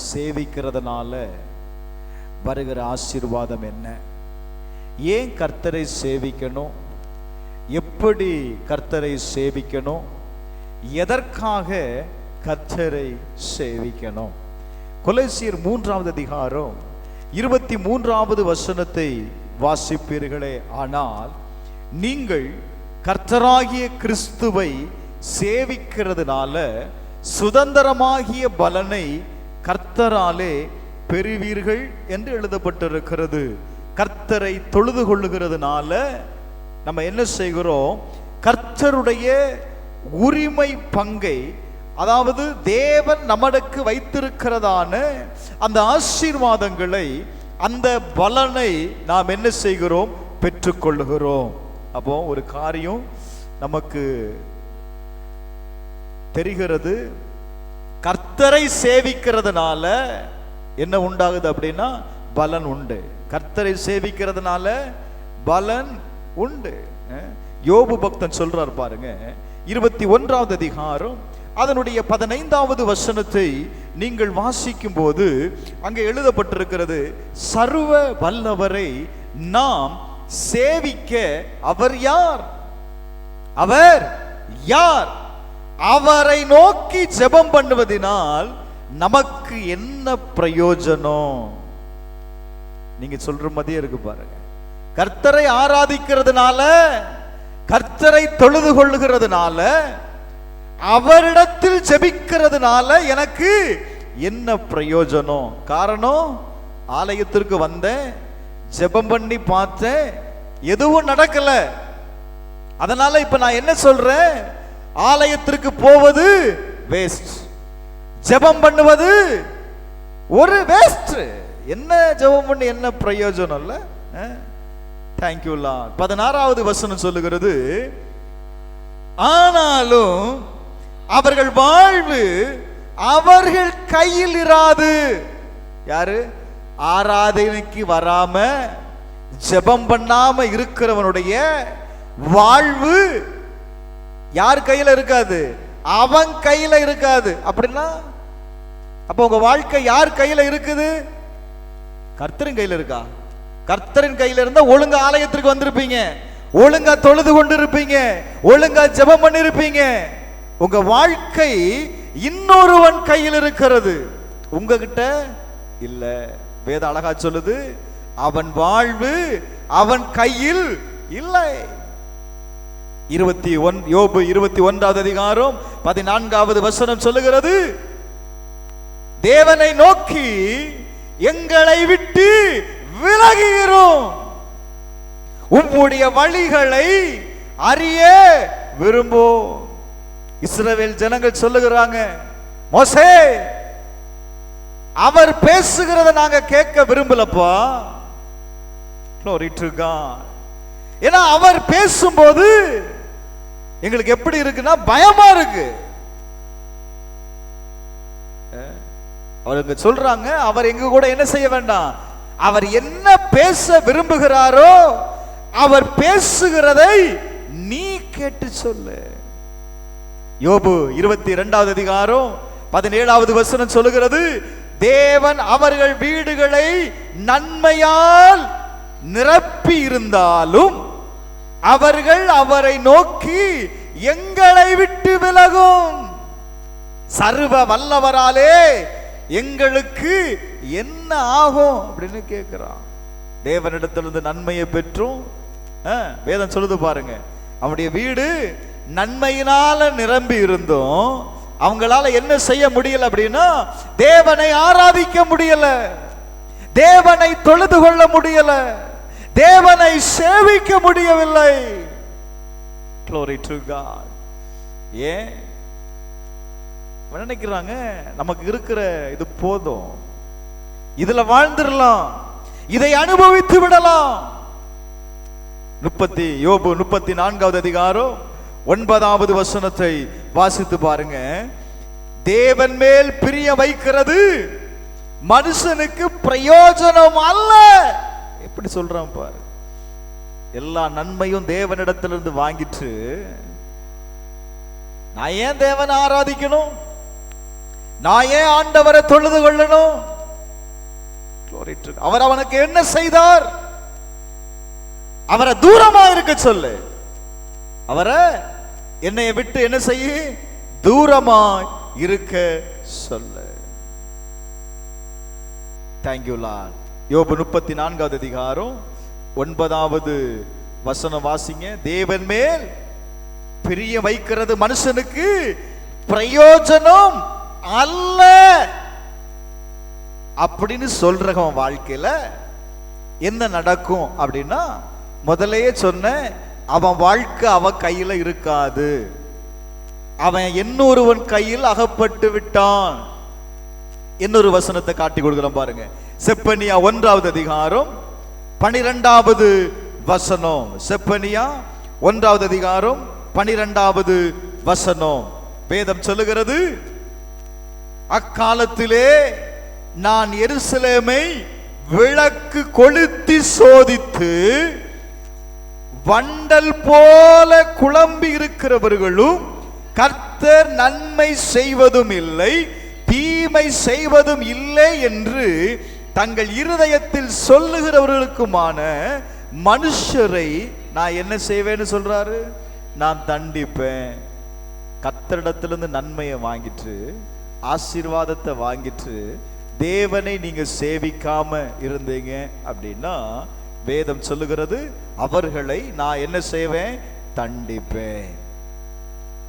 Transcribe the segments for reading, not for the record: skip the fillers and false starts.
சேவிக்கிறதுனால வருகிற ஆசீர்வாதம் என்ன? ஏன் கர்த்தரை சேவிக்கணும்? எப்படி கர்த்தரை சேவிக்கணும்? எதற்காக கர்த்தரை சேவிக்கணும்? கொலோசியர் 3வது அதிகாரம் 23வது வசனத்தை வாசிப்பீர்களே ஆனால், நீங்கள் கர்த்தராகிய கிறிஸ்துவை சேவிக்கிறதுனால சுதந்திரமாகிய பலனை கர்த்தராலே பெறுவீர்கள் என்று எழுதப்பட்டிருக்கிறது. கர்த்தரை தொழுது கொள்ளுகிறதுனால நம்ம என்ன செய்கிறோம்? கர்த்தருடைய உரிமை பங்கை, அதாவது தேவன் நமக்கு வைத்திருக்கிறதான அந்த ஆசீர்வாதங்களை, அந்த பலனை நாம் என்ன செய்கிறோம்? பெற்றுக்கொள்ளுகிறோம். அப்போ ஒரு காரியம் நமக்கு தெரிகிறது, கர்த்தரை சேவிக்கிறதுனால என்ன உண்டாகுது அப்படின்னா பலன் உண்டு. கர்த்தரை சேவிக்கிறதுனால பலன் உண்டு. யோபு பக்தன் சொல்றார் பாருங்க, 21வது அதிகாரம் அதனுடைய 15வது வசனத்தை நீங்கள் வாசிக்கும் போது அங்கே எழுதப்பட்டிருக்கிறது, சர்வ வல்லவரை நாம் சேவிக்க அவர் யார்? அவர் யார்? அவரை நோக்கி ஜெபம் பண்ணுவதினால் நமக்கு என்ன பிரயோஜனம்? நீங்க சொல்ற மாதிரியே இருக்கு பாருங்க. கர்த்தரை ஆராதிக்கிறதுனால, கர்த்தரை தொழுது கொள்ளுகிறதுனால, அவரிடத்தில் ஜெபிக்கிறதுனால எனக்கு என்ன பிரயோஜனம்? காரணம், ஆலயத்திற்கு வந்தேன், ஜெபம் பண்ணி பார்த்தேன், எதுவும் நடக்கல. அதனால இப்ப நான் என்ன சொல்றேன்? ஆலயத்திற்கு போவது வேஸ்ட், ஜெபம் பண்ணுவது ஒரு வேஸ்ட். என்ன ஜெபம் பண்ணி என்ன பிரயோஜனம் இல்ல? Thank you Lord. 16வது வசனம் சொல்லுகிறது, ஆனாலும் அவர்கள் வாழ்வு அவர்கள் கையில் இராது. யாரு? ஆராதனைக்கு வராம ஜெபம் பண்ணாம இருக்கிறவனுடைய வாழ்வு யார் கையில இருக்காது? அவன் கையில இருக்காது. அப்படின்னா அப்ப உங்க வாழ்க்கை யார் கையில இருக்குது? கர்த்தரின் கையில இருக்கா? கர்த்தரின் கையில இருந்தா ஒழுங்கா ஆலயத்திற்கு வந்திருப்பீங்க, ஒழுங்கா தொழுது கொண்டு இருப்பீங்க, ஒழுங்கா ஜெபம் பண்ணி இருப்பீங்க. உங்க வாழ்க்கை இன்னொருவன் கையில் இருக்கிறது, உங்ககிட்ட இல்ல. வேத அழகா சொல்லுது, அவன் வாழ்வு அவன் கையில் இல்லை. யோபு 21வது அதிகாரம் 14வது வசனம் சொல்லுகிறது, தேவனை நோக்கி எங்களை விட்டு விலகுகிறோம், உம்முடைய வழிகளை அறிய விரும்பும். இஸ்ரவேல் ஜனங்கள் சொல்லுகிறாங்க, மோசே அவர் பேசுகிறத நாங்க கேட்க விரும்பலப்பா. Glory to God. ஏன்னா அவர் பேசும்போது எங்களுக்கு எப்படி இருக்குன்னா பயமா இருக்கு. அவருக்கு சொல்றாங்க, அவர் எங்க கூட என்ன செய்ய வேண்டாம், அவர் என்ன பேச விரும்புகிறாரோ அவர் பேசுகிறதை நீ கேட்டு சொல்லு. யோபு 22வது அதிகாரம் 17வது வசனம் சொல்லுகிறது, தேவன் அவர்கள் வீடுகளை நன்மையால் நிரப்பி இருந்தாலும் அவர்கள் அவரை நோக்கி எங்களை விட்டு விலகும். சர்வ வல்லவராலே எங்களுக்கு என்ன ஆகும் அப்படின்னு கேட்கிறான். தேவனிடத்திலிருந்து நன்மையை பெற்றும் வேதம் சொல்லுது பாருங்க, அவனுடைய வீடு நன்மையினால நிரம்பி இருந்தும் அவங்களால என்ன செய்ய முடியல அப்படின்னா தேவனை ஆராதிக்க முடியல, தேவனை தொழுது கொள்ள முடியல, தேவனை சேவிக்க முடியவில்லை. Glory to God. ஏன் நினைக்கிறாங்க, நமக்கு இருக்கிற இது போதும், இதுல வாழ்ந்துடலாம், இதை அனுபவித்து விடலாம். யோபு 34வது அதிகாரம் 9வது வசனத்தை வாசித்து பாருங்க. தேவன் மேல் பிரிய வைக்கிறது மனுஷனுக்கு பிரயோஜனம் அல்ல. எப்படி சொல்றான் பாரு, எல்லா நன்மையும் தேவனிடத்திலிருந்து வாங்கிட்டு நான் ஏன் தேவனை ஆராதிக்கணும், நான் ஏன் ஆண்டவரை தொழுது கொள்ளணும்? அவர் அவனுக்கு என்ன செய்தார்? அவரை தூரமா இருக்க சொல்லு. அவரை என்னைய விட்டு என்ன செய்ய? தூரமா இருக்க சொல்லு. Thank you Lord. யோபு 34வது அதிகாரம் 9வது வசனம் வாசிங்க. தேவன் மேல் பிரிய வைக்கிறது மனுஷனுக்கு பிரயோஜனம் அல்ல அப்படின்னு சொல்றவன் வாழ்க்கையில என்ன நடக்கும் அப்படின்னா, முதலையே சொன்ன, அவன் வாழ்க்கை அவன் கையில இருக்காது. அவன் இன்னொருவன் கையில் அகப்பட்டு விட்டான். இன்னொரு வசனத்தை காட்டி கொடுக்கிறோம் பாருங்க. செப்பனியா 1வது அதிகாரம் 12வது வசனம். செப்பனியா 1வது அதிகாரம் 12வது வசனம். வேதம் சொல்லுகிறது, அக்காலத்திலே நான் எருசலேமை விளக்கு கொளுத்தி சோதித்து வண்டல் போல குழம்பி இருக்கிறவர்களும் கர்த்தர் நன்மை செய்வதும் இல்லை தீமை செய்வதும் இல்லை என்று தங்கள் இருதயத்தில் சொல்லுகிறவர்களுக்குமான மனுஷரை நான் என்ன செய்வேன்னு சொல்றாரு? நான் தண்டிப்பேன். கர்த்தரிடத்திலிருந்து நன்மையை வாங்கிட்டு ஆசீர்வாதத்தை வாங்கிட்டு தேவனை நீங்க சேவிக்காம இருந்தீங்க அப்படின்னா வேதம் சொல்லுகிறது, அவர்களை நான் என்ன செய்வேன்? தண்டிப்பேன்.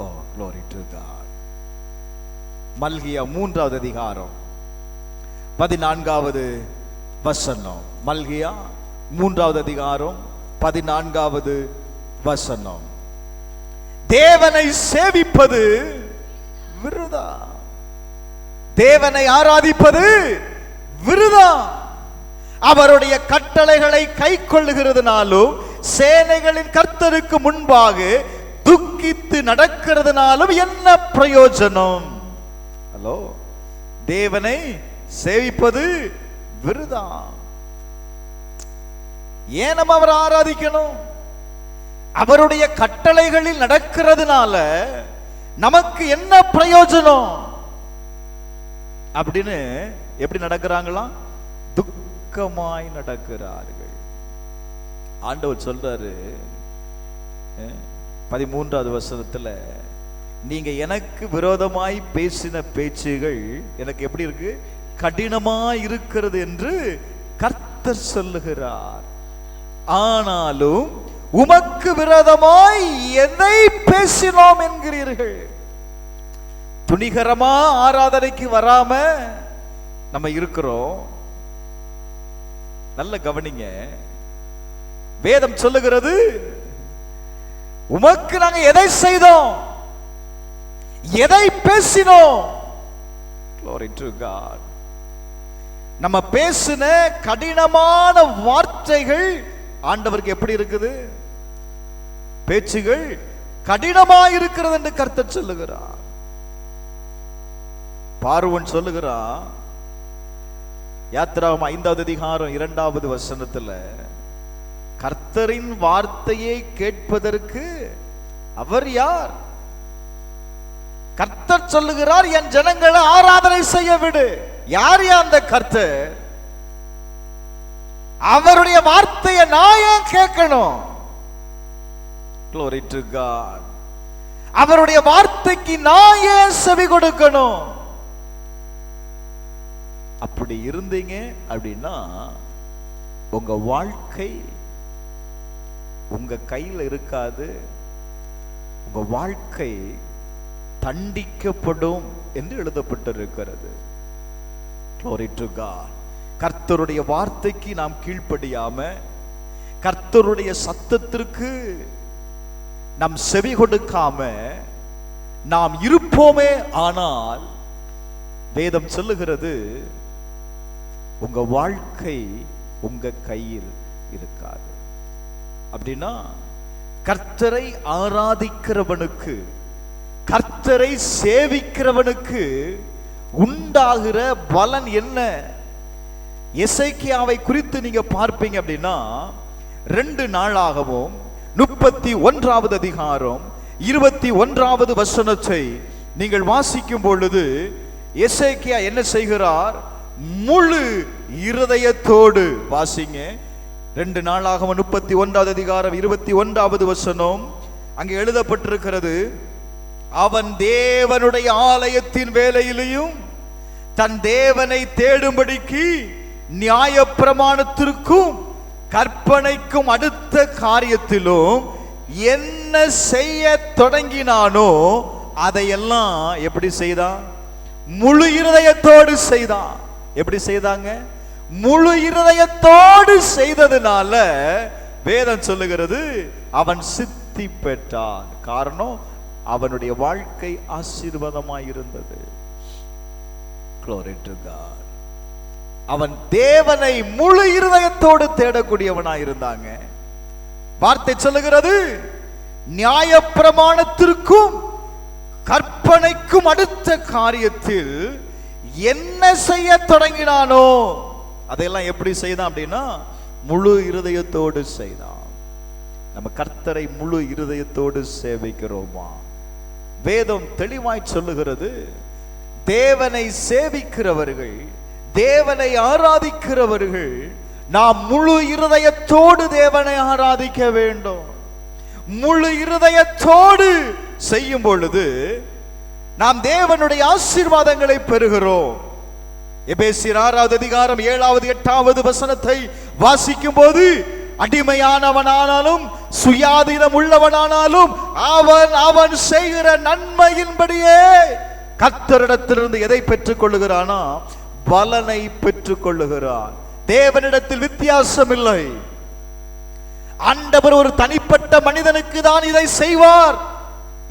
ஓ, glory to God. மல்கியா 3வது அதிகாரம் 14வது வசனம். மல்கியா 3வது அதிகாரம் 14வது வசனம். தேவனை சேவிப்பது விருதா, தேவனை ஆராதிப்பது விருதா. அவருடைய கட்டளைகளை கை கொள்ளுகிறதுனாலும் சேனைகளின் கர்த்தருக்கு முன்பாக துக்கித்து நடக்கிறதுனாலும் என்ன பிரயோஜனம்? ஹலோ, தேவனை சேவிப்பது விருதா. ஏன் நம்ம அவரை ஆராதிக்கணும்? அவருடைய கட்டளைகளில் நடக்கிறதுனால நமக்கு என்ன பிரயோஜனம் அப்படின்னு எப்படி நடக்கிறாங்களாம்? துக்கமாய் நடக்கிறார்கள். ஆண்டவர் சொல்றாரு 13வது வசனத்துல, நீங்க எனக்கு விரோதமாய் பேசின பேச்சுகள் எனக்கு எப்படி இருக்கு? கடினமாய் இருக்கிறது என்று கர்த்தர் சொல்லுகிறார். ஆனாலும் உமக்கு விரோதமாய் எதை பேசினோம் என்கிறீர்கள்? துணிகரமா ஆராதனைக்கு வராம நம்ம இருக்கிறோம். நல்ல கவனிங்க, வேதம் சொல்லுகிறது, உமக்கு நாங்க எதை செய்தோம்? எதை பேசினோம்? Glory to God. நம்ம பேசின கடினமான வார்த்தைகள் ஆண்டவருக்கு எப்படி இருக்குது? பேச்சுகள் கடினமாக இருக்கிறது என்று கர்த்தர் சொல்லுகிறார். பார்வோன் சொல்லுகிறான், யாத்திராகமம் 5வது அதிகாரம் 2வது வசனத்துல, கர்த்தரின் வார்த்தையை கேட்பதற்கு அவர் யார்? கர்த்தர் சொல்லுகிறார், என் ஜனங்களை ஆராதனை செய்ய விடு. யார் அந்த கர்த்தர்? அவருடைய வார்த்தையை நான் ஏன் கேட்கணும்? Glory to God. அவருடைய வார்த்தைக்கு நான் ஏன் செவி கொடுக்கணும்? அப்படி இருந்தீங்க அப்படின்னா உங்க வாழ்க்கை உங்க கையில் இருக்காது. உங்க வாழ்க்கை தண்டிக்கப்படும் என்று எழுதப்பட்டிருக்கிறது. Glory to God. கர்த்தருடைய வார்த்தைக்கு நாம் கீழ்ப்படியாம, கர்த்தருடைய சத்தத்திற்கு நாம் செவி கொடுக்காம நாம் இருப்போமே ஆனால் வேதம் சொல்லுகிறது, உங்க வாழ்க்கை உங்க கையில் இருக்காது. அப்படின்னா கர்த்தரை ஆராதிக்கிறவனுக்கு, கர்த்தரை சேவிக்கிறவனுக்கு உண்டாகிற பலன் என்ன? எசேக்கியாவை குறித்து நீங்க பார்ப்பீங்க அப்படின்னா 2 நாளாகவும் 31வது அதிகாரம் 21வது வசனத்தை நீங்கள் வாசிக்கும் பொழுது, எசேக்கியா என்ன செய்கிறார்? முழு இருதயத்தோடு. வாசிங்க 2 நாளாகமம் 31வது அதிகாரம் 21வது வசனம். அங்கே எழுதப்பட்டிருக்கிறது, அவன் தேவனுடைய ஆலயத்தின் வேலையிலும் தன் தேவனை தேடும்படிக்கு நியாயப்பிரமாணத்திற்கும் கற்பனைக்கும் அடுத்த காரியத்திலும் என்ன செய்ய தொடங்கினானோ அதையெல்லாம் எப்படி செய்தான்? முழு இருதயத்தோடு செய்தான். எப்படி செய்தாங்க? முழு இருதயத்தோடு செய்ததுனால வேதம் சொல்லுகிறது அவன் சித்தி பெற்றான். காரணம், அவனுடைய வாழ்க்கை ஆசீர்வாதமாய் இருந்தது. Glory to God. அவன் தேவனை முழு இருதயத்தோடு தேடக்கூடியவனாய் இருந்தாங்க. வார்த்தை சொல்லுகிறது, நியாயப்பிரமாணத்திற்கும் கற்பனைக்கும் அடுத்த காரியத்தில் என்ன செய்ய தொடங்கினானோ அதையெல்லாம் எப்படி செய்தான் அப்படின்னா முழு இருதயத்தோடு செய்தான். நம்ம கர்த்தரை முழு இருதயத்தோடு சேவிக்கிறோமா? வேதம் தெளிவாய் சொல்லுகிறது, தேவனை சேவிக்கிறவர்கள், தேவனை ஆராதிக்கிறவர்கள் நாம் முழு இருதயத்தோடு தேவனை ஆராதிக்க வேண்டும். முழு இருதயத்தோடு செய்யும் பொழுது நாம் தேவனுடைய ஆசீர்வாதங்களை பெறுகிறோம். எபேசியர் 6வது அதிகாரம் 7வது 8வது வசனத்தை வாசிக்கும் போது, அடிமையானவனானாலும் சுயாதீனம் உள்ளவனானாலும் அவன் செய்கிற நன்மையின்படியே கர்த்தரிடத்திலிருந்து எதை பெற்றுக் கொள்ளுகிறானா? பலனை பெற்றுக் கொள்ளுகிறான். தேவனிடத்தில் வித்தியாசம் இல்லை. ஆண்டவர் ஒரு தனிப்பட்ட மனிதனுக்கு தான் இதை செய்வார்,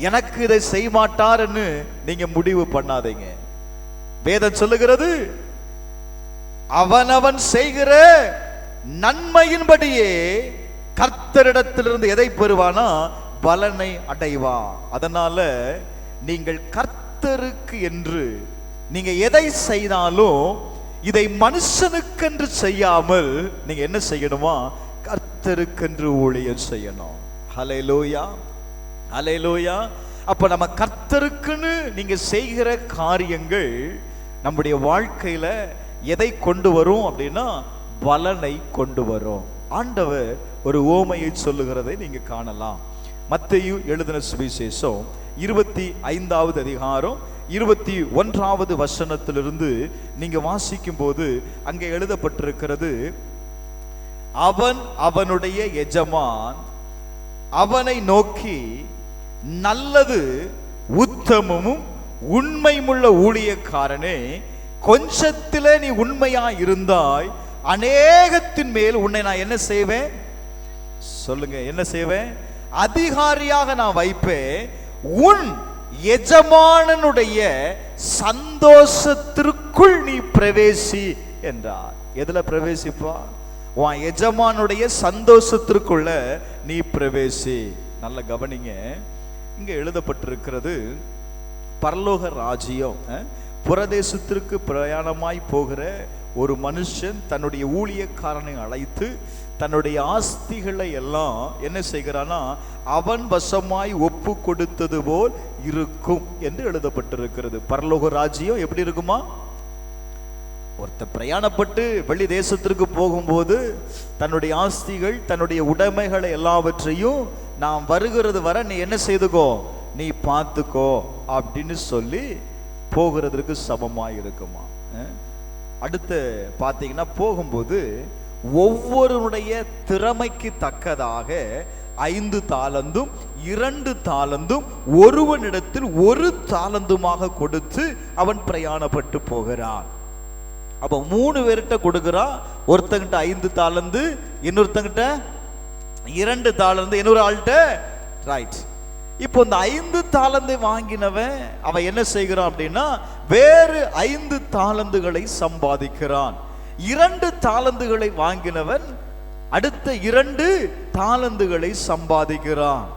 எனக்கு இதை செய்ய மாட்டார் என்று நீங்க முடிவு பண்ணாதீங்க. வேதம் சொல்லுகிறது, அவனவன் செய்கிற நன்மையின்படியே கர்த்தரிடத்திலிருந்து எதை பெறுவானா? பலனை அடைவான். அதனால நீங்கள் கர்த்தருக்கு என்று நீங்க எதை செய்தாலும் இதை மனுஷனுக்கென்று செய்யாமல் நீங்க என்ன செய்யணுமா? கர்த்தருக்கென்று ஊழியம் செய்யணும். ஹல்லேலூயா, ஹல்லேலூயா. அப்ப நம்ம கர்த்தருக்குன்னு நீங்க செய்கிற காரியங்கள் நம்முடைய வாழ்க்கையில எதை கொண்டு வரும் அப்படின்னா பலனை கொண்டு வரும். ஆண்டவர் ஒரு ஓமையை சொல்லுகிறதை நீங்க காணலாம். மத்தேயு எழுதின சுவிசேஷம் 25வது அதிகாரம் 21வது வசனத்திலிருந்து நீங்க வாசிக்கும் போது அங்கே எழுதப்பட்டிருக்கிறது, அவன் அவனுடைய எஜமான் அவனை நோக்கி, நல்லது உத்தமமும் உண்மையுள்ள ஊழியக்காரனே, கொஞ்சத்திலே நீ உண்மையா இருந்தாய், அநேகத்தின் மேல் உன்னை நான் என்ன செய்வேன்? சொல்லுங்க, என்ன செய்வேன்? அதிகாரியாக நான் வைப்பேன். உன் எஜமானனுடைய சந்தோஷத்திற்குள் நீ பிரவேசி என்றார். எதுல பிரவேசிப்பா? உன் எஜமானுடைய சந்தோஷத்திற்குள்ள நீ பிரவேசி. நல்ல கவனிங்க, இங்க எழுதப்பட்டிருக்கிறது, பரலோக ராஜ்யம் புரதேசத்திற்கு பிரயாணமாய் போகிற ஒரு மனுஷன் தன்னுடைய ஊழியக்காரனை அழைத்து தன்னுடைய ஆஸ்திகளை எல்லாம் என்ன செய்கிறானா? அவன் வசமாய் ஒப்பு கொடுத்தது போல் இருக்கும் என்று எழுதப்பட்டிருக்கிறது. பரலோக ராஜ்யம் எப்படி இருக்குமா? ஒருத்தர் பிரயாணப்பட்டு வெளி தேசத்திற்கு போகும்போது தன்னுடைய ஆஸ்திகள், தன்னுடைய உடைமைகளை எல்லாவற்றையும் நான் வருகிறது வர நீ என்ன செய்துக்கோ, நீ பார்த்துக்கோ அப்படின்னு சொல்லி போகிறதுக்கு சமமாய் இருக்குமா? அடுத்து பார்த்தீங்கன்னா போகும்போது ஒவ்வொருடைய திறமைக்கு தக்கதாக 5 தாலந்தும் 2 தாலந்தும் ஒருவனிடத்தில் 1 தாலந்துமாக கொடுத்து அவன் பிரயாணப்பட்டு போகிறான். அப்ப 3 பேர்கிட்ட கொடுக்கிறான். ஒருத்தங்கிட்ட 5 தாலந்து, இன்னொருத்தங்கிட்ட 2 தாலந்து, இன்னொரு ஆள்கிட்ட ரைட். இப்போ இந்த 5 தாலந்தை வாங்கினவன் அவன் என்ன செய்கிறான் அப்படின்னா வேறு 5 தாலந்துகளை சம்பாதிக்கிறான். 2 தாலந்துகளை வாங்கினவன் அடுத்த 2 தாலந்துகளை சம்பாதிக்கிறான்.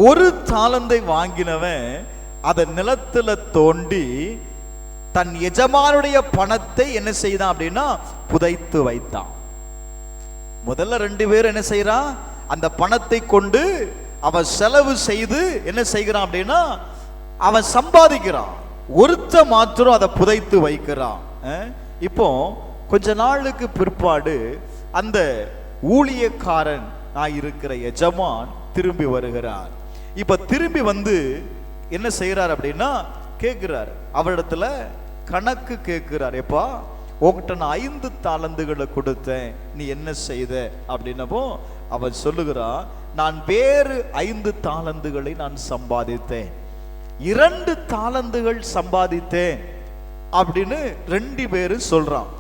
1 தாலந்தை வாங்கினவன் அதை நிலத்துல தோண்டி தன் எஜமானுடைய பணத்தை என்ன செய்தான் அப்படின்னா புதைத்து வைத்தான். முதல்ல 2 பேர் என்ன செய்யறான்? அந்த பணத்தை கொண்டு அவன் செலவு செய்து என்ன செய்கிறான் அப்படின்னா அவன் சம்பாதிக்கிறான். ஒருத்த மாத்திரம் அதை புதைத்து வைக்கிறான். இப்போ கொஞ்ச நாளுக்கு பிற்பாடு அந்த ஊழியக்காரன் இருக்கிற எஜமான் திரும்பி வருகிறார். இப்ப திரும்பி வந்து என்ன செய்யறார் அப்படின்னா கேட்கிறார், அவரிடத்துல கணக்கு கேட்கிறார். எப்பா, உங்ககிட்ட நான் 5 தாலந்துகளை கொடுத்தேன், நீ என்ன செய்த அப்படின்னப்போ அவன் சொல்லுகிறான், நான் வேறு 5 தாலந்துகளை நான் சம்பாதித்தேன், 2 தாலந்துகள் சம்பாதித்தேன் அப்படின்னு 2 பேரும் சொல்றான்.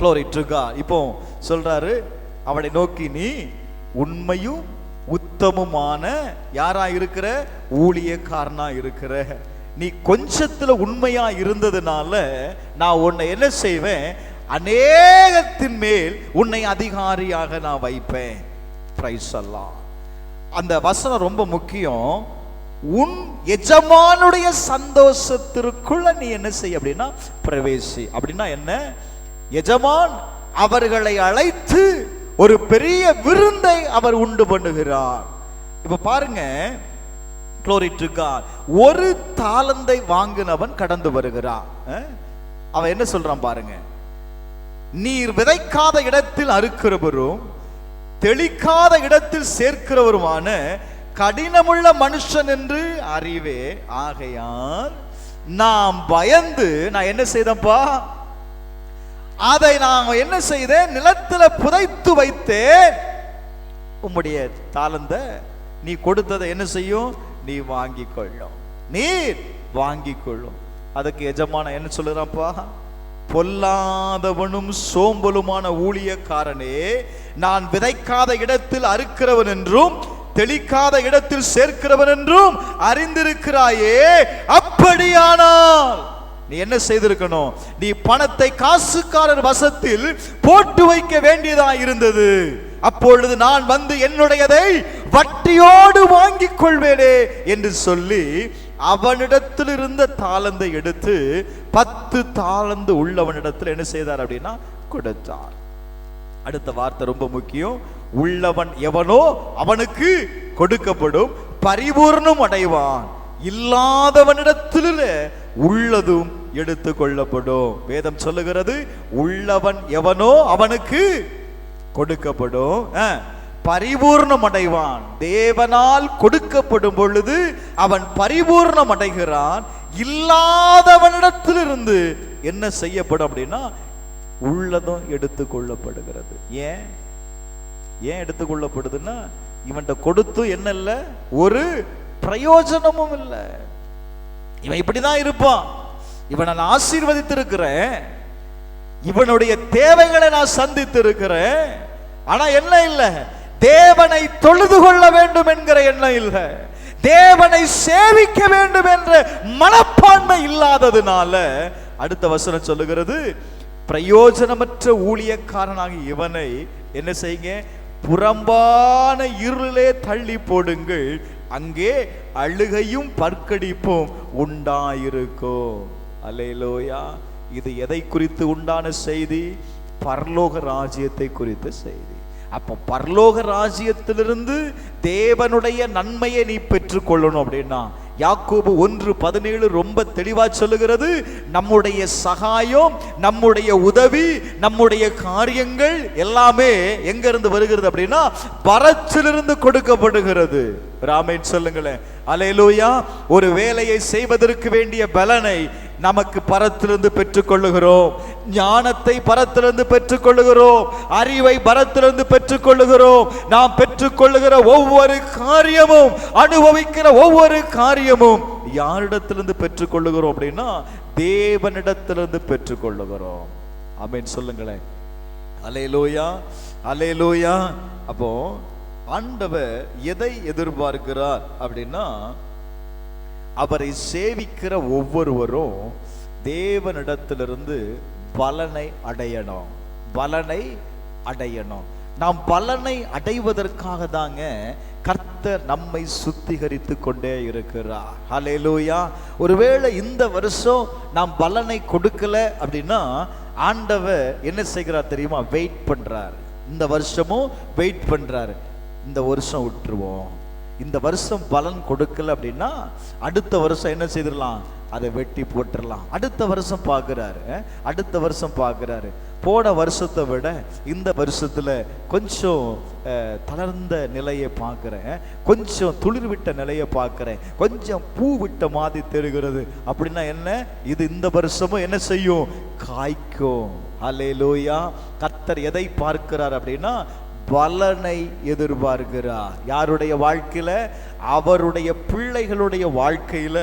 Glory to God. இப்போ சொல்றாரு, அவனை நோக்கி, நீ உண்மையும் உத்தமமான யாரா இருக்கிற, ஊழியக்காரனா இருக்கிற, நீ கொஞ்சத்துல உண்மையா இருந்ததுனால நான் உன்னை என்ன செய்வேன், அநேகத்தின் மேல் உன்னை அதிகாரியாக நான் வைப்பேன். பிரைஸ் அல்லாஹ். அந்த வசனம் ரொம்ப முக்கியம். உன் எஜமானுடைய சந்தோஷத்திற்குள்ள நீ என்ன செய்ய அப்படின்னா பிரவேசி. அப்படின்னா என்ன, எஜமான் அவர்களை அழைத்து ஒரு பெரிய விருந்தை அவர் உண்டு பண்ணுகிறார். இப்ப பாருங்க, Glory to God. 1 தாலந்தை வாங்கினவன் கடந்து வருகிறான். அவன் என்ன சொல்றான் பாருங்க, நீர் விதைக்காத இடத்தில் அறுக்கிறவரும் தெளிக்காத இடத்தில் சேர்க்கிறவருமான கடினமுள்ள மனுஷன் என்று அறிவே, ஆகையால் நாம் பயந்து நான் என்ன செய்தப்பா, அதை நான் என்ன செய்தேன், நிலத்துல புதைத்து வைத்தேன். உம்முடைய தாளந்த நீ கொடுத்ததை என்ன செய்யும், நீ வாங்கிக் கொள்ளும், நீர் வாங்கிக் கொள்ளும். அதுக்கு எஜமான என்ன சொல்லுறாப்பா, பொல்லாதவனும் சோம்பலுமான ஊழியக்காரனே, நான் விதைக்காத இடத்தில் அறுக்கிறவன் என்றும் தெளிக்காத இடத்தில் சேர்க்கிறவன் என்றும் அறிந்திருக்கிறாயே, அப்படியானால் நீ என்ன செய்திருக்கணும், நீ பணத்தை காசுக்காரர் வசத்தில் போட்டு வைக்க வேண்டியதா இருந்தது. அப்பொழுது நான் வந்து என்னுடையதை வட்டியோடு வாங்கிக் கொள்வேனே என்று சொல்லி அவனிடத்தில் இருந்த தாளந்தை எடுத்து 10 தாளந்து உள்ளவனிடத்தில் என்ன செய்தார் அப்படின்னா கொடுத்தார். அடுத்த வார்த்தை ரொம்ப முக்கியம். உள்ளவன் எவனோ அவனுக்கு கொடுக்கப்படும், பரிபூர்ணம் அடைவான். இல்லாதவனிடத்தில் உள்ளதும் எடுத்து கொள்ளப்படும். வேதம் சொல்லுகிறது, உள்ளவன் எவனோ அவனுக்கு கொடுக்கப்படும், பரிபூர்ணம் அடைவான். தேவனால் கொடுக்கப்படும் பொழுது அவன் பரிபூர்ணம் அடைகிறான். இல்லாதவனிடத்திலிருந்து என்ன செய்யப்படும் அப்படின்னா உள்ளதும் எடுத்து கொள்ளப்படுகிறது. ஏன் எடுத்துக்கொள்ளப்படுதுன்னா, இவன்கிட்ட கொடுத்து என்ன இல்லை, ஒரு பிரயோஜனமும் இல்லை. இவன் இப்படிதான் இருப்பான், இவனை நான் ஆசீர்வதித்திருக்கிறேன், இவனுடைய தேவைகளை நான் சந்தித்து இருக்கிறேன், ஆனா என்ன இல்லை, தேவனை தொழுது கொள்ள வேண்டும் என்கிற எண்ணம் இல்லை, தேவனை சேவிக்க வேண்டும் என்ற மனப்பான்மை இல்லாததுனால அடுத்த வசனம் சொல்லுகிறது, பிரயோஜனமற்ற ஊழியக்காரனாக இவனை என்ன செய்யுங்க, புறம்பான இருளிலே தள்ளி போடுங்கள், அங்கே அழுகையும் பற்கடிப்பும் உண்டாயிருக்கும். அல்லேலூயா. இது எதை குறித்து உண்டான செய்தி? பரலோக ராஜ்யத்தை குறித்த செய்தி. அப்போ பரலோக ராஜ்யத்திலிருந்து தேவனுடைய நன்மையை நீ பெற்றுக்கொள்ளணும் அப்படின்னா யாக்கோபு 1:17 ரொம்ப தெளிவா சொல்லுகிறது, நம்முடைய சகாயம், நம்முடைய உதவி, நம்முடைய காரியங்கள் எல்லாமே எங்க இருந்து வருகிறது அப்படின்னா பரத்திலிருந்து கொடுக்கப்படுகிறது. ஆமென் சொல்லுங்களேன். அல்லேலூயா. ஒரு வேலையை செய்வதற்கு வேண்டிய பலனை நமக்கு பரத்திலிருந்து பெற்றுக்கொள்ளுகிறோம், ஞானத்தை பரத்திலிருந்து பெற்றுக்கொள்ளுகிறோம், அறிவை பரத்திலிருந்து பெற்றுக்கொள்ளுகிறோம். நாம் பெற்றுக்கொள்ளுகிற ஒவ்வொரு காரியமும், அனுபவிக்கிற ஒவ்வொரு காரியமும் யாரிடத்திலிருந்து பெற்றுக்கொள்ளுகிறோம் அப்படின்னா தேவனிடத்திலிருந்து பெற்றுக்கொள்ளுகிறோம். ஆமென் சொல்லுங்களேன். அல்லேலூயா, அல்லேலூயா. அப்போ ஆண்டவர் எதை எதிர்பார்க்கிறார் அப்படின்னா, அவரை சேவிக்கிற ஒவ்வொருவரும் தேவனிடத்திலிருந்து பலனை அடையணும், பலனை அடையணும். நாம் பலனை அடைவதற்காக தாங்க கர்த்தர் நம்மை சுத்திகரித்து கொண்டே இருக்கிறார். ஹல்லேலூயா. ஒருவேளை இந்த வருஷம் நாம் பலனை கொடுக்கல அப்படின்னா ஆண்டவர் என்ன செய்கிறார் தெரியுமா? வெயிட் பண்றார். இந்த வருஷமும் வெயிட் பண்றாரு. இந்த வருஷம் விட்டுருவோம், இந்த வருஷம் பலன் கொடுக்கல அப்படின்னா அடுத்த வருஷம் என்ன செய்திடலாம், அதை வெட்டி போட்டுடலாம். அடுத்த வருஷம் பார்க்குறாரு. போன வருஷத்தை விட இந்த வருஷத்துல கொஞ்சம் தளர்ந்த நிலையை பார்க்குறேன், கொஞ்சம் துளிர் விட்ட நிலையை பார்க்குறேன், கொஞ்சம் பூ விட்ட மாதிரி தெரிகிறது. அப்படின்னா என்ன, இது இந்த வருஷமும் என்ன செய்யும், காய்க்கும். அல்லேலூயா. கர்த்தர் எதை பார்க்கிறார் அப்படின்னா பலனை எதிர்பார்க்கிறார். யாருடைய வாழ்க்கையில, அவருடைய பிள்ளைகளுடைய வாழ்க்கையில.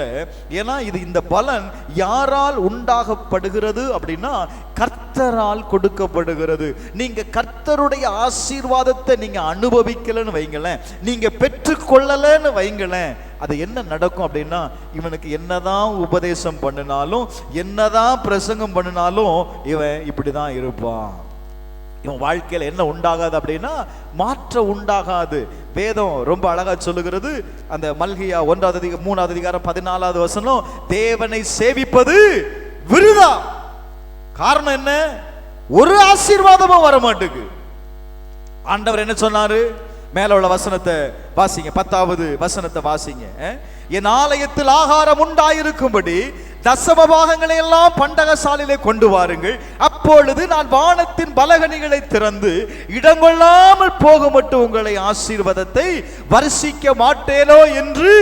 ஏன்னா இது இந்த பலன் யாரால் உண்டாகப்படுகிறது அப்படின்னா கர்த்தரால் கொடுக்கப்படுகிறது. நீங்க கர்த்தருடைய ஆசீர்வாதத்தை நீங்க அனுபவிக்கலன்னு வைங்களேன், நீங்க பெற்றுக்கொள்ளலன்னு வைங்களேன், அது என்ன நடக்கும் அப்படின்னா இவனுக்கு என்னதான் உபதேசம் பண்ணினாலும் என்னதான் பிரசங்கம் பண்ணினாலும் இவன் இப்படிதான் இருப்பான். இவன் வாழ்க்கையில என்ன உண்டாகாது அப்படின்னா மாற்றம் உண்டாகாது. வேதம் ரொம்ப அழகா சொல்லுகிறது. அந்த மல்கியா 1:3 அதிகாரம் 14வது வசனம், தேவனை சேவிப்பது விருதா. காரணம் என்ன, ஒரு ஆசீர்வாதமும் வர மாட்டுக்கு. ஆண்டவர் என்ன சொன்னாரு, மேல உள்ள வசனத்தை வாசிங்க, 10வது வசனத்தை வாசிங்க. என் ஆலயத்தில் ஆகாரம் உண்டாயிருக்கும்படி தசம பாகங்களை எல்லாம் பண்டகசாலையிலே கொண்டு வாருங்கள், அப்பொழுது நான் வானத்தின் பலகணிகளை திறந்து இடங்கொள்ளாமல் போக மட்டும் உங்களை ஆசீர்வாதத்தை வர்ஷிக்க மாட்டேனோ என்று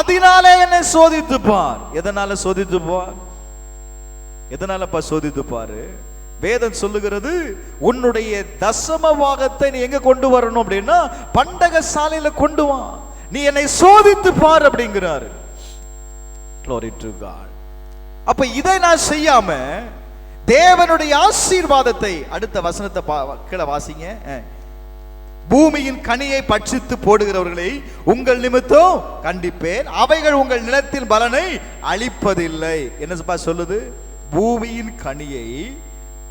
அதனாலே என்னை சோதித்துப்பார். எதனால சோதித்துப்பார், எதனாலப்பா சோதித்துப்பாரு? வேதம் சொல்லுகிறது, உன்னுடைய தசம பாகத்தை நீ எங்க கொண்டு வரணும் அப்படின்னா பண்டகசாலையில கொண்டு வா, நீ என்னை சோதித்து பார் அப்படிங்கிறாரு. Glory to God. அப்ப இதை நான் செய்யாம தேவனுடைய ஆசீர்வாதத்தை, அடுத்த வசனத்தை கீழே வாசிங்க. பூமியின் கனியை பட்சித்து போடுகிறவர்களை உங்கள் நிமித்தம் கண்டிப்பேன், அவைகள் உங்கள் நிலத்தின் பலனை அளிப்பதில்லை. என்ன சொல்லுது, பூமியின் கனியை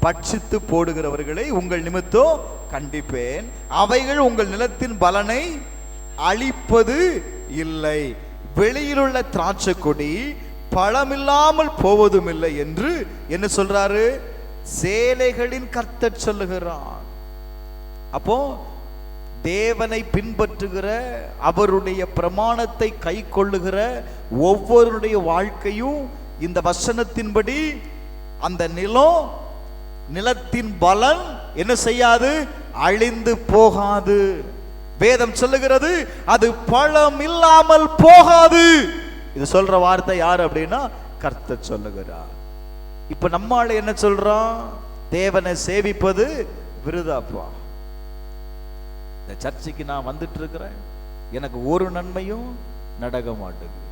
பட்சித்து போடுகிறவர்களை உங்கள் நிமித்தம் கண்டிப்பேன், அவைகள் உங்கள் நிலத்தின் பலனை அளிப்பது இல்லை. வெளியிலுள்ள திராட்சை கொடி பழமில்லாமல் போவதும் இல்லை என்று என்ன சொல்றாரு, சேனைகளின் கர்த்தர் சொல்லுகிறார். அப்போ தேவனை பின்பற்றுகிற, அவருடைய பிரமாணத்தை கை கொள்ளுகிற ஒவ்வொருடைய வாழ்க்கையும் இந்த வசனத்தின்படி அந்த நிலத்தின் பலன் என்ன செய்யாது, அழிந்து போகாது. வேதம் சொல்லுகிறது அது பழம் இல்லாமல் போகாது. இது சொல்ற வார்த்தை யார் அப்படின்னா கர்த்தர் சொல்லுகிறார். இப்ப நம்மால என்ன சொல்றோம், தேவனை சேவிப்பது விருதாப்பா. இந்த சர்ச்சைக்கு நான் வந்துட்டு இருக்கிறேன், எனக்கு ஒரு நன்மையும் நடக்க மாட்டேங்குது.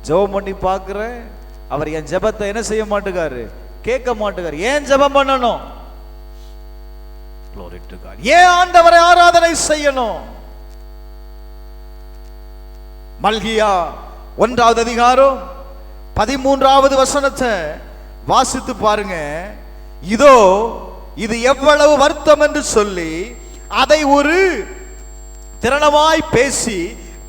ஜெபம் பண்ணி பார்க்கிறேன், அவர் என் ஜெபத்தை என்ன செய்ய மாட்டேங்காரு, கேட்க மாட்டேங்காரு. ஏன் ஜெபம் பண்ணணும், ஏன் ஆண்டவரை ஆராதனை செய்யணும்? மல்கியா 1வது அதிகாரம் 13வது வசனத்தை வாசித்து பாருங்க. இதோ இது எவ்வளவு வருத்தம் என்று சொல்லி அதை ஒரு திறனமாய் பேசி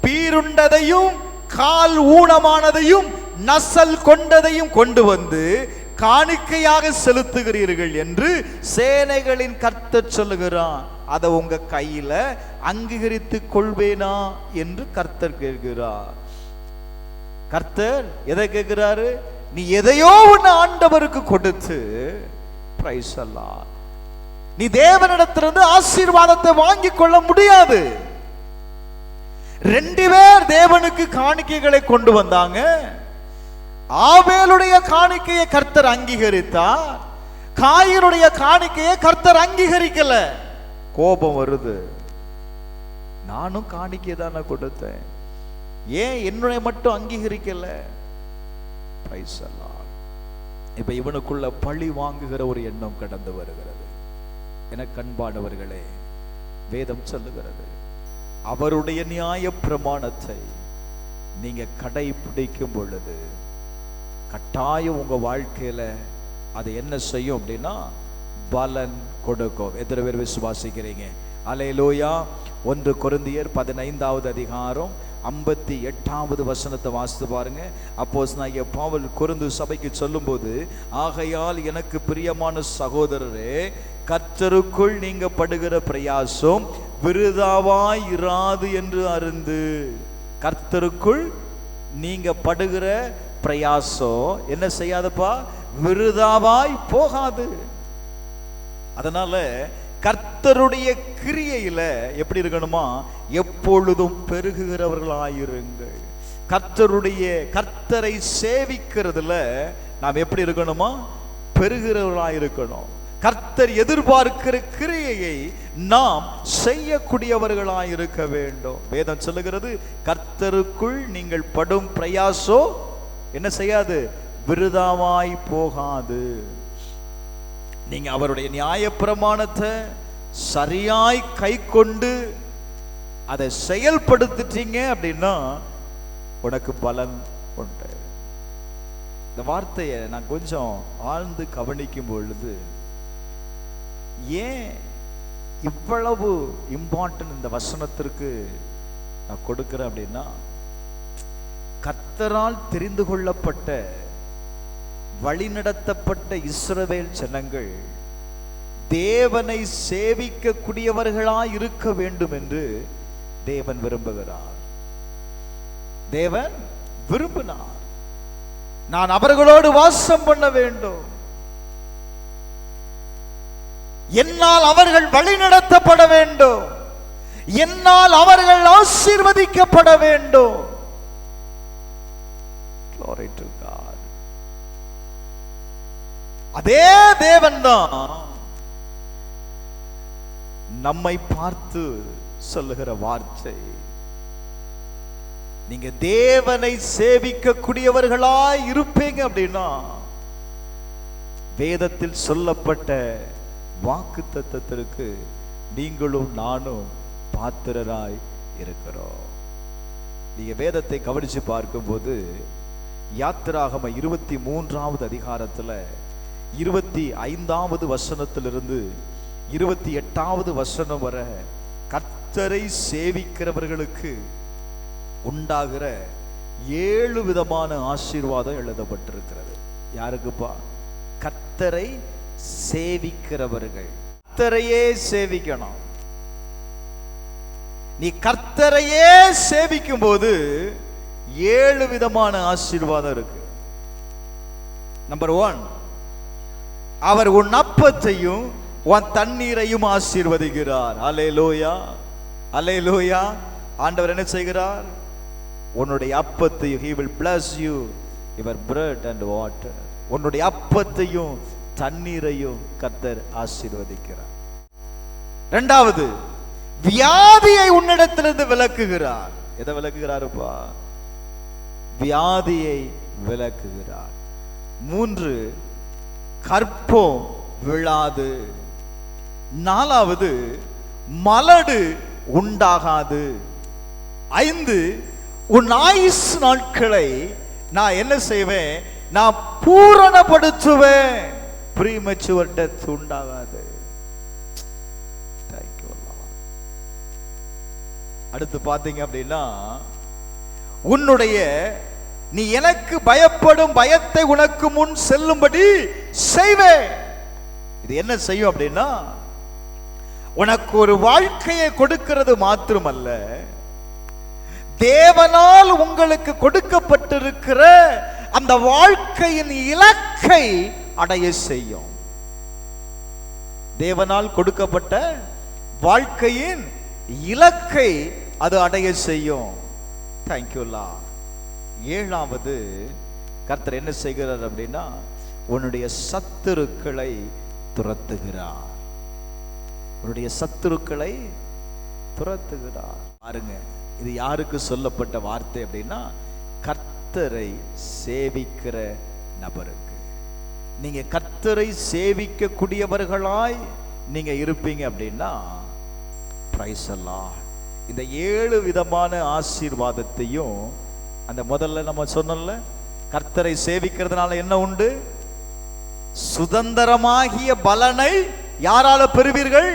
பீருண்டதையும் கால் ஊனமானதையும் நசல் கொண்டதையும் கொண்டு வந்து காணிக்கையாக செலுத்துகிறீர்கள் என்று சேனைகளின் கர்த்தர் சொல்லுகிறான். அதை உங்க கையில அங்கீகரித்து கொள்வேனா என்று கர்த்தர் கேட்கிறார். கர்த்தர் எதை கேட்கிறாரு, நீ எதையோ ஒன்று ஆண்டவருக்கு கொடுத்து பிரைஸ் அல்லாஹ், நீ தேவனிடத்திலிருந்து ஆசீர்வாதத்தை வாங்கி கொள்ள முடியாது. 2 பேர் தேவனுக்கு காணிக்கைகளை கொண்டு வந்தாங்க. ஆபேலுடைய காணிக்கையை கர்த்தர் அங்கீகரித்தார், காயினுடைய காணிக்கையை கர்த்தர் அங்கீகரிக்கல. கோபம் வருது, நானும் காணிக்கை தானே கொடுத்தேன், ஏன் என்னுடைய மட்டும் அங்கீகரிக்கல? பிரைஸ் அல்லாஹ். இப்ப இவனுக்குள்ள பழி வாங்குகிற ஒரு எண்ணம் கடந்து வருகிறது. எனக்கு அன்பானவர்களே, வேதம் சொல்லுகிறது அவருடைய நியாய பிரமாணத்தை நீங்க கடைபிடிக்கும் பொழுது கட்டாயம் உங்க வாழ்க்கையில அது என்ன செய்யும் அப்படின்னா பலன் கொடுக்கும். எத்தனை பேர் விசுவாசிக்கிறீங்க? அல்லேலூயா. 1 கொரிந்தியர் 15வது அதிகாரம் 58வது வசனத்தை வாசித்து பாருங்க. அப்போஸ்தலனாகிய பவுல் கொரிந்து சபைக்கு சொல்லும்போது, ஆகையால் எனக்கு பிரியமான சகோதரரே, கர்த்தருக்குள் நீங்க படுகிற பிரயாசம் விருதாவாய் இராது என்று அருந்து. கர்த்தருக்குள் நீங்க படுகிற பிரயாசம் என்ன செய்யாதப்பா, விருதாவாய் போகாது. அதனால கர்த்தருடைய கிரியையில எப்படி இருக்கணுமா, எப்பொழுதும் பெருகுகிறவர்களாயிருங்கள். கர்த்தரை சேவிக்கிறதுல நாம் எப்படி இருக்கணுமா, பெருகிறவர்களாயிருக்கணும். கர்த்தர் எதிர்பார்க்கிற கிரியையை நாம் செய்யக்கூடியவர்களாயிருக்க வேண்டும். வேதம் சொல்லுகிறது, கர்த்தருக்குள் நீங்கள் படும் பிரயாசோ என்ன செய்யாது, விருதாவாய் போகாது. நீங்க அவருடைய நியாயப்பிரமாணத்தை சரியாய் கை கொண்டு அதை செயல்படுத்திட்டீங்க அப்படின்னா உனக்கு பலன் உண்டு. இந்த வார்த்தையை நான் கொஞ்சம் ஆழ்ந்து கவனிக்கும் பொழுது, ஏன் இவ்வளவு இம்பார்ட்டன்ட் இந்த வசனத்திற்கு நான் கொடுக்கிறேன் அப்படின்னா, கர்த்தரால் தெரிந்து கொள்ளப்பட்ட வழிநடத்தப்பட்ட இஸ்ரவேல் ஜனங்கள் தேவனை சேவிக்க கூடியவர்களாய் இருக்க வேண்டும் என்று தேவன் விரும்புகிறார். தேவன் விரும்பினார், நான் அவர்களோடு வாசம் பண்ண வேண்டும், என்னால் அவர்கள் வழிநடத்தப்பட வேண்டும், என்னால் அவர்கள் ஆசீர்வதிக்கப்பட வேண்டும். Glory to God. அதே தேவன் தான் நம்மை பார்த்து சொல்லுகிற வார்த்தை, நீங்க தேவனை சேவிக்க கூடியவர்களாய் இருப்பீங்க அப்படின்னா வேதத்தில் சொல்லப்பட்ட வாக்கு தத்தத்திற்கு நீங்களும் நானும் பாத்திரராய் இருக்கிறோம். நீங்க வேதத்தை கவனிச்சு பார்க்கும்போது யாத்திராகம 23வது அதிகாரத்துல 25வது வசனத்திலிருந்து 28வது வசனம் வரை கர்த்தரை சேவிக்கிறவர்களுக்கு உண்டாகிற 7 விதமான ஆசீர்வாதம் எழுதப்பட்டிருக்கிறது. யாருக்குப்பா? கர்த்தரை சேவிக்கிறவர்கள். கர்த்தரையே சேவிக்கணும். நீ கர்த்தரையே சேவிக்கும் போது 7 விதமான ஆசீர்வாதம் இருக்கு. நம்பர் 1, அவர் உன் அப்பத்தையும் உன் தண்ணீரையும் ஆசீர்வதிக்கிறார். அல்லேலூயா, அல்லேலூயா. ஆண்டவர் என்ன செய்கிறார்? உன்னுடைய அப்பத்தையும், he will bless you your bread and water. உன்னுடைய அப்பத்தையும் தண்ணீரையும் கர்த்தர் ஆசீர்வதிக்கிறார். இரண்டாவது, வியாதியை உன்னிடத்திலிருந்து விலக்குகிறார். எதை விலக்குகிறாருப்பா? வியாதியை விலக்குகிறார். 3, கற்பம் விழாது. 4வது, மலடு உண்டாகாது. 5, உன் ஆயுசு நாட்களை நான் என்ன செய்வேன்? நான் பூரணப்படுத்துவேன். ப்ரீமெச்சூர் டெத் உண்டாகாது. அடுத்து பாத்தீங்க அப்படின்னா, உன்னுடைய நீ எனக்கு பயப்படும் பயத்தை உனக்கு முன் செல்லும்படி செய்வேன். இது என்ன செய்யும் அப்படின்னா, உனக்கு ஒரு வாழ்க்கையை கொடுக்கிறது மாத்திரமல்ல, தேவனால் உங்களுக்கு கொடுக்கப்பட்டிருக்கிற அந்த வாழ்க்கையின் இலக்கை அடைய செய்யும். தேவனால் கொடுக்கப்பட்ட வாழ்க்கையின் இலக்கை அது அடைய செய்யும். தேங்க்யூ லா. 7வது, கர்த்தர் என்ன செய்கிறார் அப்படின்னா, உன்னுடைய சத்துருக்களை துரத்துகிறார். உன்னுடைய சத்துருக்களை துரத்துகிறார். பாருங்க, இது யாருக்கு சொல்லப்பட்ட வார்த்தை அப்படின்னா, கர்த்தரை சேவிக்கிற நபருக்கு. நீங்க கர்த்தரை சேவிக்க கூடியவர்களாய் நீங்க இருப்பீங்க அப்படின்னா, பிரைஸ் தி லார்ட். இந்த 7 விதமான ஆசீர்வாதத்தையும் அந்த முதல்ல நம்ம சொன்னோம்ல, கர்த்தரை சேவிக்கிறதுனால என்ன உண்டு? சுதந்திரமாகிய பலனை யாரால பெறுவீர்கள்?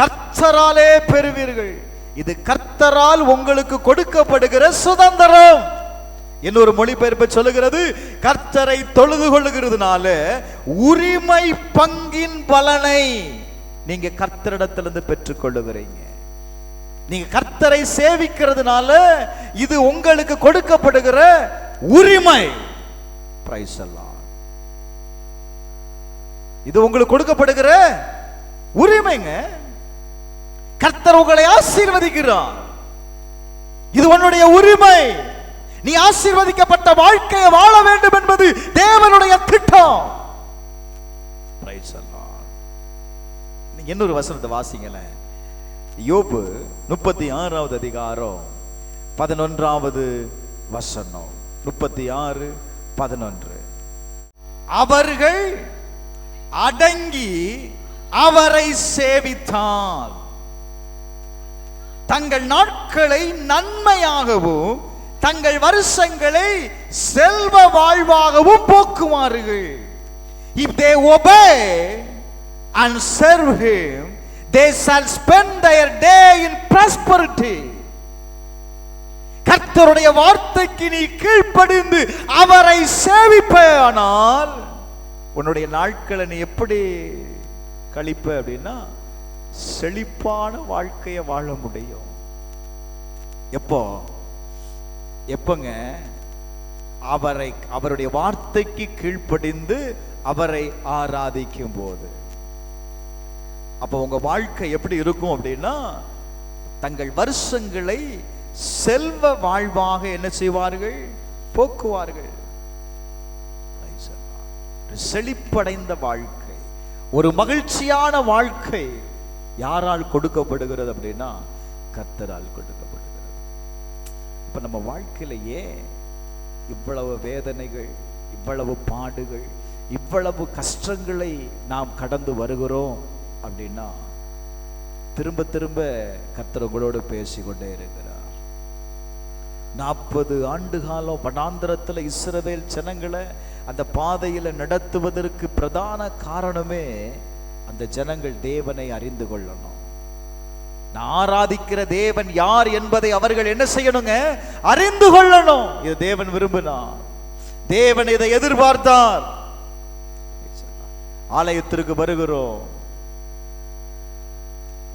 கர்த்தராலே பெறுவீர்கள். இது கர்த்தரால் உங்களுக்கு கொடுக்கப்படுகிற சுதந்திரம். இன்னொரு மொழிபெயர்ப்பு சொல்லுகிறது, கர்த்தரை தொழுது கொள்ளுகிறதுனால உரிமை பங்கின் பலனை நீங்க கர்த்தரிடத்திலிருந்து பெற்றுக் கொள்ளுகிறீங்க. நீங்க கர்த்தரை சேவிக்கிறதுனால இது உங்களுக்கு கொடுக்கப்படுகிற உரிமை. Praise the Lord. இது உங்களுக்கு கொடுக்கப்படுகிற உரிமைங்க. கர்த்தர் உங்களை ஆசீர்வதிக்கிறார். இது உன்னுடைய உரிமை. நீ ஆசீர்வதிக்கப்பட்ட வாழ்க்கையை வாழ வேண்டும் என்பது தேவனுடைய திட்டம். Praise the Lord. நீங்க இன்னொரு வசனத்தை வாசிங்களேன். யோபு 36வது அதிகாரம் 11வது வசனம். 36:11. அவர்கள் அடங்கி அவரை சேவித்தால் தங்கள் நாட்களை நன்மையாகவும் தங்கள் வருஷங்களை செல்வ வாழ்வாகவும் போக்குவார்கள். If they obey and serve him, they shall spend their day in prosperity. கர்த்தருடைய வார்த்தைக்கு நீ கீழ்ப்படிந்து அவரை சேவிப்பாயானால் உன்னுடைய நாட்களை நீ எப்படி கழிப்ப அப்படின்னா செழிப்பான வாழ்க்கையை வாழ முடியும். எப்பங்க அவருடைய வார்த்தைக்கு கீழ்ப்படிந்து அவரை ஆராதிக்கும் போது. அப்போ உங்க வாழ்க்கை எப்படி இருக்கும் அப்படின்னா தங்கள் வருஷங்களை செல்வ வாழ்வாக என்ன செய்வார்கள்? போக்குவார்கள். செழிப்படைந்த வாழ்க்கை, ஒரு மகிழ்ச்சியான வாழ்க்கை யாரால் கொடுக்கப்படுகிறது அப்படின்னா கர்த்தரால் கொடுக்கப்படுகிறது. இப்ப நம்ம வாழ்க்கையிலேயே இவ்வளவு வேதனைகள், இவ்வளவு பாடுகள், இவ்வளவு கஷ்டங்களை நாம் கடந்து வருகிறோம் அப்படின்னா திரும்ப திரும்ப கர்த்தர் உங்களோடு பேசிக்கொண்டே இருக்கிறார். 40 ஆண்டு காலம் வனாந்தரத்தில் இஸ்ரவேல் ஜனங்களை அந்த பாதையில நடத்துவதற்கு பிரதான காரணமே அந்த ஜனங்கள் தேவனை அறிந்து கொள்ளணும். நான் ஆராதிக்கிற தேவன் யார் என்பதை அவர்கள் என்ன செய்யணுங்க? அறிந்து கொள்ளணும். இது தேவன் விரும்பினார். தேவன் இதை எதிர்பார்த்தார். ஆலயத்திற்கு வருகிறோம்,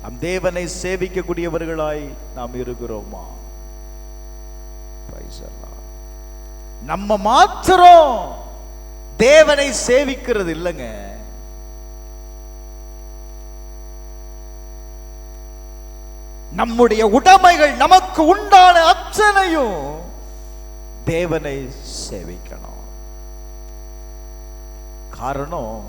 நம் தேவனை சேவிக்கக்கூடியவர்களாய் நாம் இருக்கிறோமா? நம்ம மாத்திரம் தேவனை சேவிக்கிறது இல்லைங்க. நம்முடைய உடைமைகள், நமக்கு உண்டான அத்தனையும் தேவனை சேவிக்கணும். காரணம்,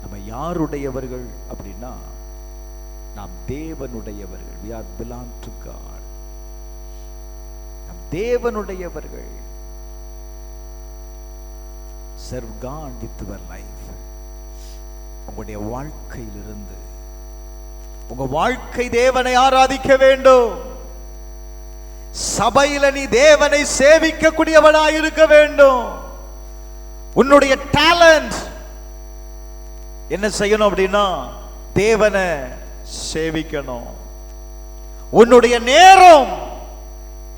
நம்ம யாருடையவர்கள் அப்படின்னா நாம் தேவனுடையவர்கள். we are belong to God. நாம் தேவனுடையவர்கள். serve God with your life. உங்களுடைய வாழ்க்கையிலிருந்து உங்க வாழ்க்கை தேவனை ஆராதிக்க வேண்டும். சபையில நீ தேவனை சேவிக்க கூடியவனாய் இருக்க வேண்டும். உன்னுடைய டேலண்ட் என்ன செய்யணும் அப்படின்னா தேவனை சேவிக்கணும். உன்னுடைய நேரம்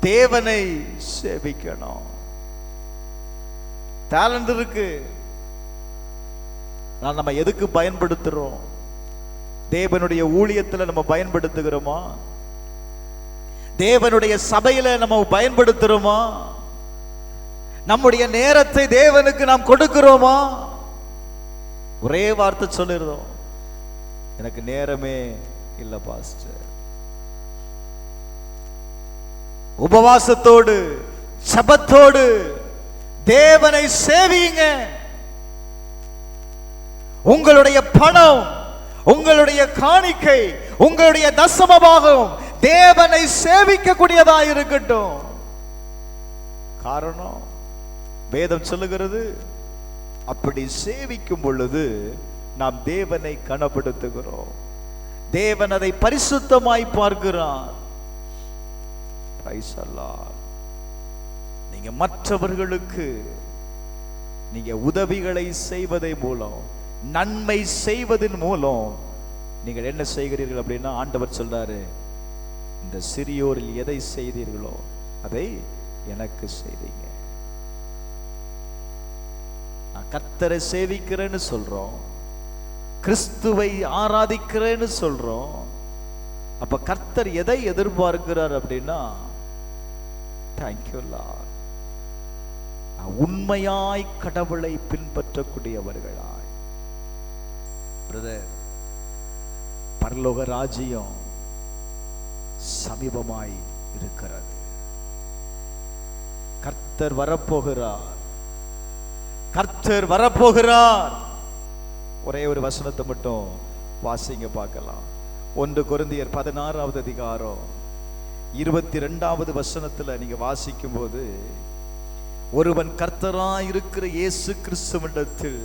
தேவனை சேவிக்கணும். டேலண்ட் இருக்கு, நம்ம எதுக்கு பயன்படுத்துறோம்? தேவனுடைய ஊழியத்துல நம்ம பயன்படுத்துகிறோமா? தேவனுடைய சபையில நம்ம பயன்படுத்துறோமா? நம்முடைய நேரத்தை தேவனுக்கு நாம் கொடுக்கிறோமா? ஒரே வார்த்தை சொல்லிடுறோம், எனக்கு நேரமே இல்ல பாஸ்டர். உபவாசத்தோடு ஜெபத்தோடு தேவனை சேவியுங்க. உங்களுடைய பணம், உங்களுடைய காணிக்கை, உங்களுடைய தசமபாகம் தேவனை சேவிக்கக்கூடியதா இருக்கட்டும். காரணம், வேதம் சொல்லுகிறது, அப்படி சேவிக்கும் பொழுது நாம் தேவனை கனப்படுத்துகிறோம். தேவன் அதை பரிசுத்தமாய் பார்க்கிறார். நீங்க மற்றவர்களுக்கு நீங்க உதவிகளை செய்வதை மூலம், நன்மை செய்வதன் மூலம் நீங்கள் என்ன செய்கிறீர்கள் அப்படின்னா ஆண்டவர் சொல்றாரு, இந்த சிறியோரில் எதை செய்தீர்களோ அதை எனக்கு செய்தீங்க. நான் கர்த்தரை சேவிக்கிறேன்னு சொல்றோம், கிறிஸ்துவை ஆராதிக்கிறேன்னு சொல்றோம். அப்ப கர்த்தர் எதை எதிர்பார்க்கிறார் அப்படின்னா, தேங்க்யூ லார்ட், உண்மையாய் கடவுளை பின்பற்றக்கூடியவர்களாய். பிரதர், பரலோக ராஜ்யம் சமீபமாய் இருக்கிறது. கர்த்தர் வரப்போகிறார், கர்த்தர் வரப்போகிறார். ஒரே ஒரு வசனத்தை மட்டும் வாசிங்க பார்க்கலாம். 1 கொரிந்தியர் 16வது அதிகாரம் 22வது வசனத்துல நீங்க வாசிக்கும் போது, ஒருவன் கர்த்தராய் இருக்கிற இயேசு கிறிஸ்துவிடத்தில்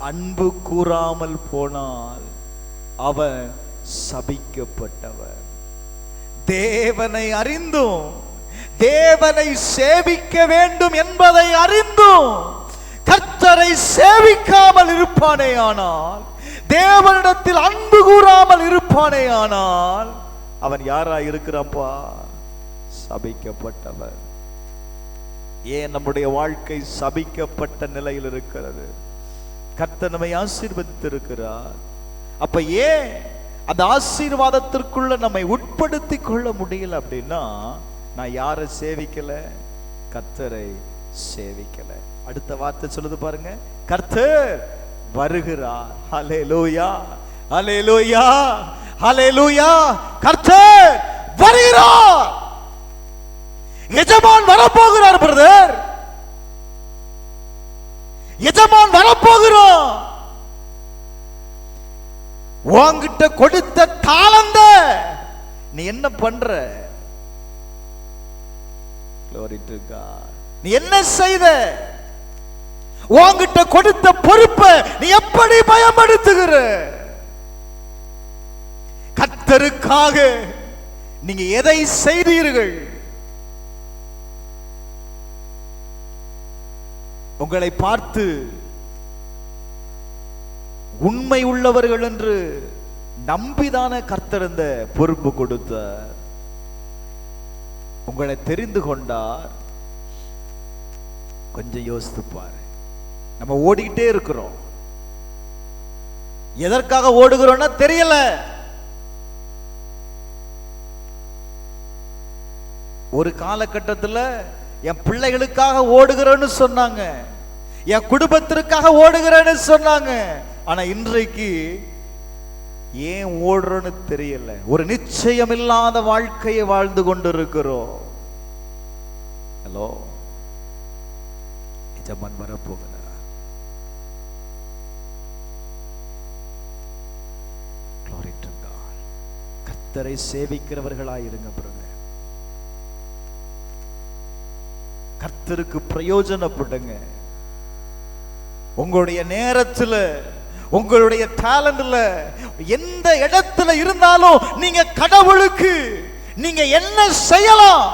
அன்பு கூறாமல் போனால் அவன் சபிக்கப்பட்டவன். தேவனை அறிந்தும் தேவனை சேவிக்க வேண்டும் என்பதை அறிந்தும் கர்த்தரை சேவிக்காமல் இருப்பானே ஆனால், தேவனிடத்தில் அன்பு கூறாமல் இருப்பானே ஆனால், அவன் யாரா இருக்கிறான்ப்பா? சபிக்கப்பட்டவன். ஏன் நம்முடைய வாழ்க்கை சபிக்கப்பட்ட நிலையில் இருக்கிறது? கர்த்தர் நம்மை ஆசீர்வதித்திருக்கிறார். அப்ப ஏன் அந்த ஆசீர்வாதத்திற்குள்ள நம்மை உட்படுத்தி கொள்ள முடியல அப்படின்னா, நான் யாரை சேவிக்கல? கர்த்தரை சேவிக்கல. அடுத்த வார்த்தை சொல்லுது பாருங்க, கர்த்தர் வருகிறார். ஹல்லேலூயா, ஹல்லேலூயா, ஹல்லேலூயா. கர்த்தர் வருகிறார். எஜமான் வரப்போகிறார் பிரதர், எஜமான் வரப்போகிறார். உன்கிட்ட கொடுத்த தாளந்த நீ என்ன பண்ற? Glory to God. நீ என்ன செய்த? உன்கிட்ட கொடுத்த பொறுப்பை நீ எப்படி பயன்படுத்துகிற? கர்த்தருக்காக நீங்க எதை செய்தீர்கள்? உங்களை பார்த்து உண்மை உள்ளவர்கள் என்று நம்பிதான கர்த்தர் இந்த பொறுப்பு கொடுத்தார். உங்களை தெரிந்து கொண்டார். கொஞ்சம் யோசித்து பாரு. நம்ம ஓடிக்கிட்டே இருக்கிறோம். எதற்காக ஓடுகிறோம்னா தெரியல. ஒரு காலகட்டத்தில் என் பிள்ளைகளுக்காக ஓடுகிறேன்னு சொன்னாங்க, என் குடும்பத்திற்காக ஓடுகிறேன்னு சொன்னாங்க. ஆனா இன்றைக்கு ஏன் ஓடுறோன்னு தெரியல. ஒரு நிச்சயம் இல்லாத வாழ்க்கையை வாழ்ந்து கொண்டிருக்கிறோம். ஹலோ, எஜமான் வரப்போகிறார். Glory to God. கர்த்தரை சேவிக்கிறவர்களாயிருங்க பிரதர். கர்த்தருக்கு பிரயோஜனப்படுங்க. உங்களுடைய நேரத்துல, உங்களுடைய டேலண்ட்ல, எந்த இடத்துல இருந்தாலும் நீங்க கடவுளுக்கு நீங்க என்ன செய்யலாம்?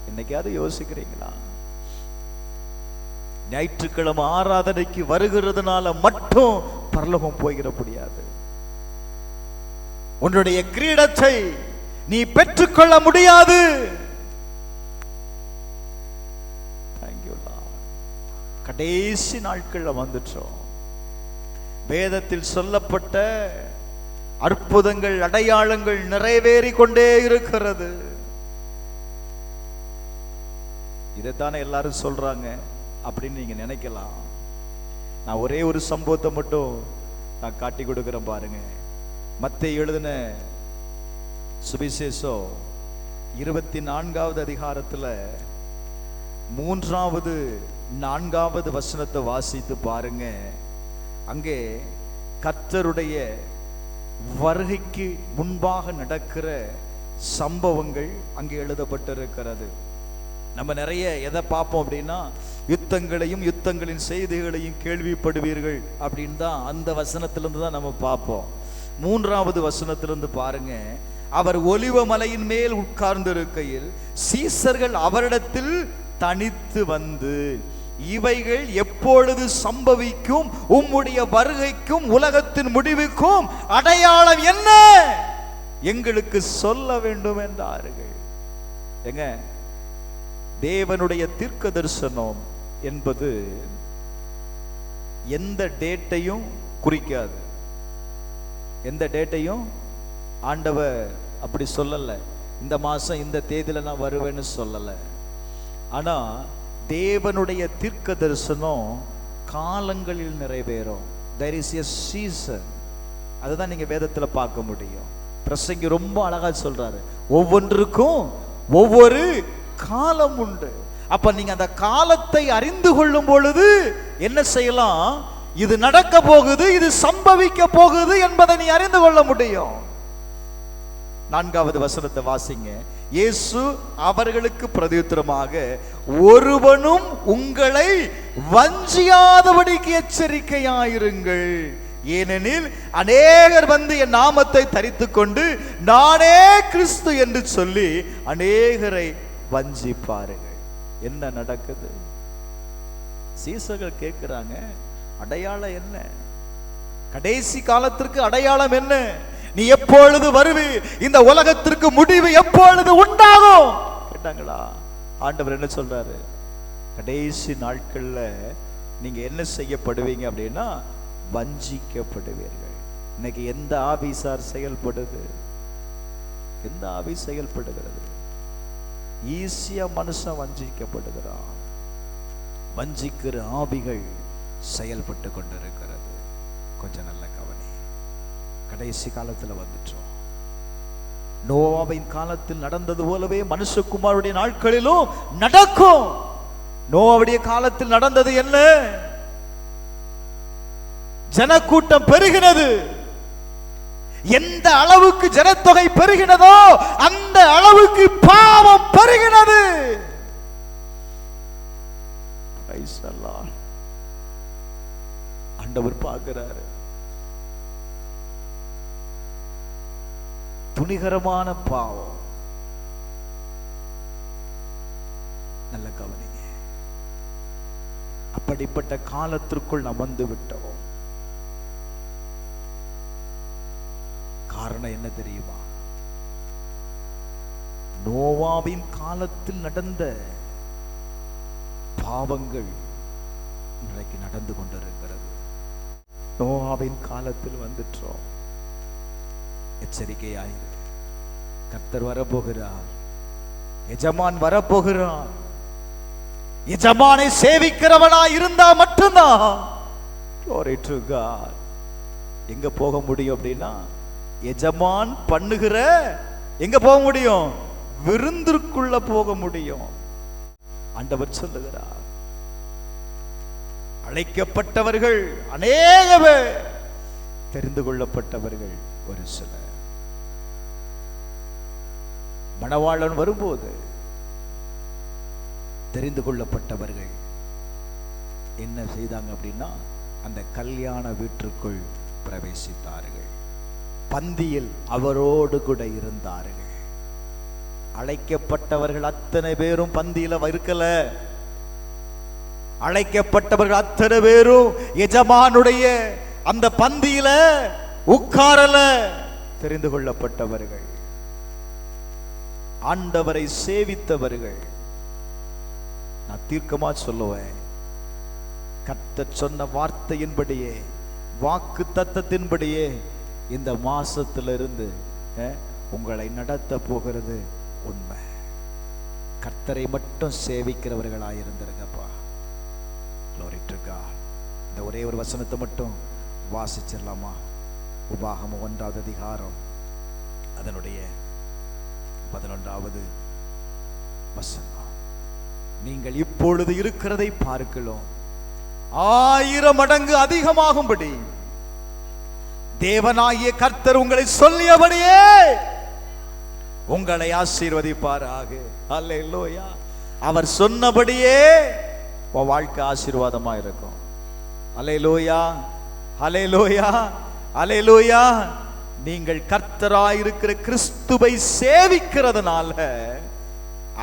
என்னைக்காவது யோசிக்கிறீங்களா? ஞாயிற்றுக்கிழமை ஆராதனைக்கு வருகிறதுனால மட்டும் பரலோகம் போயிட முடியாது. உன்னுடைய கிரீடத்தை நீ பெற்றுக்கொள்ள முடியாது. கடைசி நாட்கள்ல வந்துட்டோம். வேதத்தில் சொல்லப்பட்ட அற்புதங்கள், அடையாளங்கள் நிறைவேறி கொண்டே இருக்கிறது. இதைத்தானே எல்லாரும் சொல்றாங்க அப்படின்னு நீங்க நினைக்கலாம். நான் ஒரே ஒரு சம்பவத்தை மட்டும் நான் காட்டி கொடுக்கிறேன் பாருங்க. மத்தேயு எழுதின சுவிசேஷம் 24வது அதிகாரத்துல 3வது 4வது வசனத்தை வாசித்து பாருங்க. அங்கே கர்த்தருடைய வருகைக்கு முன்பாக நடக்கிற சம்பவங்கள் அங்கே எழுதப்பட்டிருக்கிறது. நம்ம நிறைய எதை பார்ப்போம் அப்படின்னா, யுத்தங்களையும் யுத்தங்களின் செய்திகளையும் கேள்விப்படுவீர்கள் அப்படின்னு தான் அந்த வசனத்திலிருந்து தான் நம்ம பார்ப்போம். 3வது வசனத்திலிருந்து பாருங்க. அவர் ஒலிவ மலையின் மேல் உட்கார்ந்து இருக்கையில் சீசர்கள் அவரிடத்தில் தனித்து வந்து, இவைகள் எப்பொழுது சம்பவிக்கும்? உம்முடைய வருகைக்கும் உலகத்தின் முடிவுக்கும் அடையாளம் என்ன? எங்களுக்கு சொல்ல வேண்டும் என்றார்கள். எங்க தேவனுடைய தீர்க்க தரிசனம் என்பது எந்த டேட்டையும் குறிக்காது. எந்த டேட்டையும் ஆண்டவர் அப்படி சொல்லல, இந்த மாசம் இந்த தேதியில நான் வருவேன்னு சொல்லல. ஆனா தேவனுடைய தீர்க்க தரிசனம் காலங்களில் நிறைவேறும். there is a season. அதுதான் நீங்க வேதத்துல பார்க்க முடியும். பிரசங்கி ரொம்ப அழகா சொல்றாரு, ஒவ்வொன்றுக்கும் ஒவ்வொரு காலம் உண்டு. அப்ப நீங்க அந்த காலத்தை அறிந்து கொள்ளும் பொழுது என்ன செய்யலாம்? இது நடக்க போகுது, இது சம்பவிக்க போகுது என்பதை நீ அறிந்து கொள்ள முடியும். 4வது வசனத்தை வாசிங்க. இயேசு அவர்களுக்கு பிரதியுத்தரமாக, ஒருவனும் உங்களை வஞ்சியாதபடிக்கு எச்சரிக்கையாயிருங்கள். ஏனெனில் அநேகர் வந்து என் நாமத்தை தரித்துக் கொண்டு நானே கிறிஸ்து என்று சொல்லி அநேகரை வஞ்சிப்பார்கள். என்ன நடக்குது? சீசர்கள் கேட்கிறாங்க, அடையாளம் என்ன? கடைசி காலத்திற்கு அடையாளம் என்ன? நீ எப்பொழுது வருவி? இந்த உலகத்திற்கு முடிவு எப்பொழுது உண்டாகும் கேட்டாங்களா? ஆண்டவர் என்ன சொல்றாரு? கடைசி நாட்கள்ல நீங்க என்ன செய்யப்படுவீங்க அப்படின்னா வஞ்சிக்கப்படுவீர்கள். இன்னைக்கு எந்த ஆபீசார் செயல்படுது? எந்த ஆபீஸ் செயல்படுகிறது? ஈஸியா மனுஷன் வஞ்சிக்கப்படுகிறான். வஞ்சிக்கிற ஆவிகள் செயல்பட்டு கொண்டிருக்கிறது. கொஞ்சம் நல்ல கவனி. கடைசி காலத்துல வந்துட்டோம். நோவாவின் காலத்தில் நடந்தது போலவே மனுஷகுமாரனுடைய நாட்களிலும் நடக்கும். நோவாவுடைய காலத்தில் நடந்தது என்ன? ஜனக்கூட்டம் பெருகினது. எந்த அளவுக்கு ஜனத்தொகை பெருகினதோ அந்த அளவுக்கு பாவம் பெருகினது. ஆண்டவர் பார்க்கிறாரு. துணிகரமான பாவம். நல்ல கவனிங்க. அப்படிப்பட்ட காலத்திற்குள் நாம் வந்து விட்டோம். காரணம் என்ன தெரியுமா? நோவாவின் காலத்தில் நடந்த பாவங்கள் இன்றைக்கு நடந்து கொண்டிருக்கிறது. நோவாவின் காலத்தில் வந்துட்டோம். எச்சரிக்கையாயிரு. கர்த்தர் வரப்போகிறார். எஜமான் வரப்போகிறார். எஜமானை சேவிக்கிறவனா இருந்தா மட்டும்தான் glory to God. எங்க போக முடியும் அப்படின்னா எஜமான் பண்ணுகிற எங்க போக முடியும்? விருந்திற்குள்ள போக முடியும். ஆண்டவர் சொல்லுகிறார், அழைக்கப்பட்டவர்கள் அநேக பேர், தெரிந்து கொள்ளப்பட்டவர்கள் ஒரு சிலர். மணவாளன் வரும்போது தெரிந்து கொள்ளப்பட்டவர்கள் என்ன செய்தாங்க அப்படின்னா அந்த கல்யாண வீட்டிற்குள் பிரவேசித்தார்கள். பந்தியில் அவரோடு கூட இருந்தார்கள். அழைக்கப்பட்டவர்கள் அத்தனை பேரும் பந்தியில இருக்கல. அழைக்கப்பட்டவர்கள் அத்தனை பேரும் எஜமானுடைய அந்த பந்தியில உட்காரல. தெரிந்து கொள்ளப்பட்டவர்கள், ஆண்டவரை சேவித்தவர்கள். நான் தீர்க்கமா சொல்லுவேன், கர்த்தர் சொன்ன வார்த்தையின்படியே, வாக்கு தத்தத்தின்படியே இந்த மாசத்திலிருந்து உங்களை நடத்த போகிறது உண்மை. கர்த்தரை மட்டும் சேவிக்கிறவர்களாக இருந்திருங்கப்பா. glory to God. இந்த ஒரே ஒரு வசனத்தை மட்டும் வாசிச்சிடலாமா? உபாகமம் 1வது அதிகாரம் அதனுடைய 11வது வசனம். நீங்கள் இப்பொழுது இருக்கிறதை பார்க்கலாம் 1000 மடங்கு அதிகமாகும்படி தேவனாகிய கர்த்தர் உங்களை சொல்லியபடியே உங்களை ஆசீர்வதிப்பாராக. அல்லேலூயா. அவர் சொன்னபடியே உன் வாழ்க்கை ஆசீர்வாதமா இருக்கும். அல்லேலூயா, அல்லேலூயா, அல்லேலூயா. நீங்கள் கர்த்தராயிருக்கிற கிறிஸ்துவை சேவிக்கிறதுனால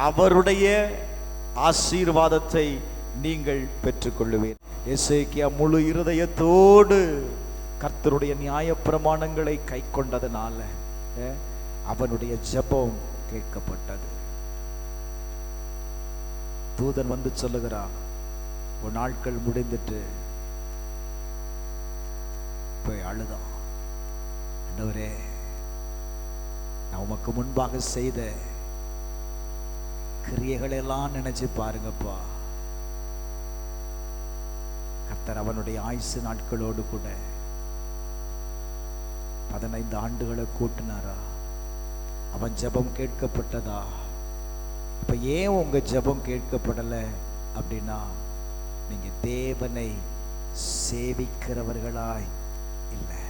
அவருடைய ஆசீர்வாதத்தை நீங்கள் பெற்றுக்கொள்ளுவீர். எசேக்கியா முழு இருதயத்தோடு கர்த்தருடைய நியாயப்பிரமாணங்களை கை கொண்டதனால அவனுடைய ஜெபம் கேட்கப்பட்டது. தூதன் வந்து சொல்லுகிறான், ஒரு நாட்கள் முடிந்துட்டு போய் அழுதான். ஆண்டவரே நான் உமக்கு முன்பாக செய்த கிரியைகளை எல்லாம் நினைச்சு பாருங்கப்பா. கர்த்தர் அவனுடைய ஆயுசு நாட்களோடு கூட 15 ஆண்டுகளை கூட்டினாரா? அவன் ஜெபம் கேட்கப்பட்டதா? இப்ப ஏன் உங்க ஜெபம் கேட்கப்படலை அப்படின்னா, நீங்க தேவனை சேவிக்கிறவர்களாய் இல்லை.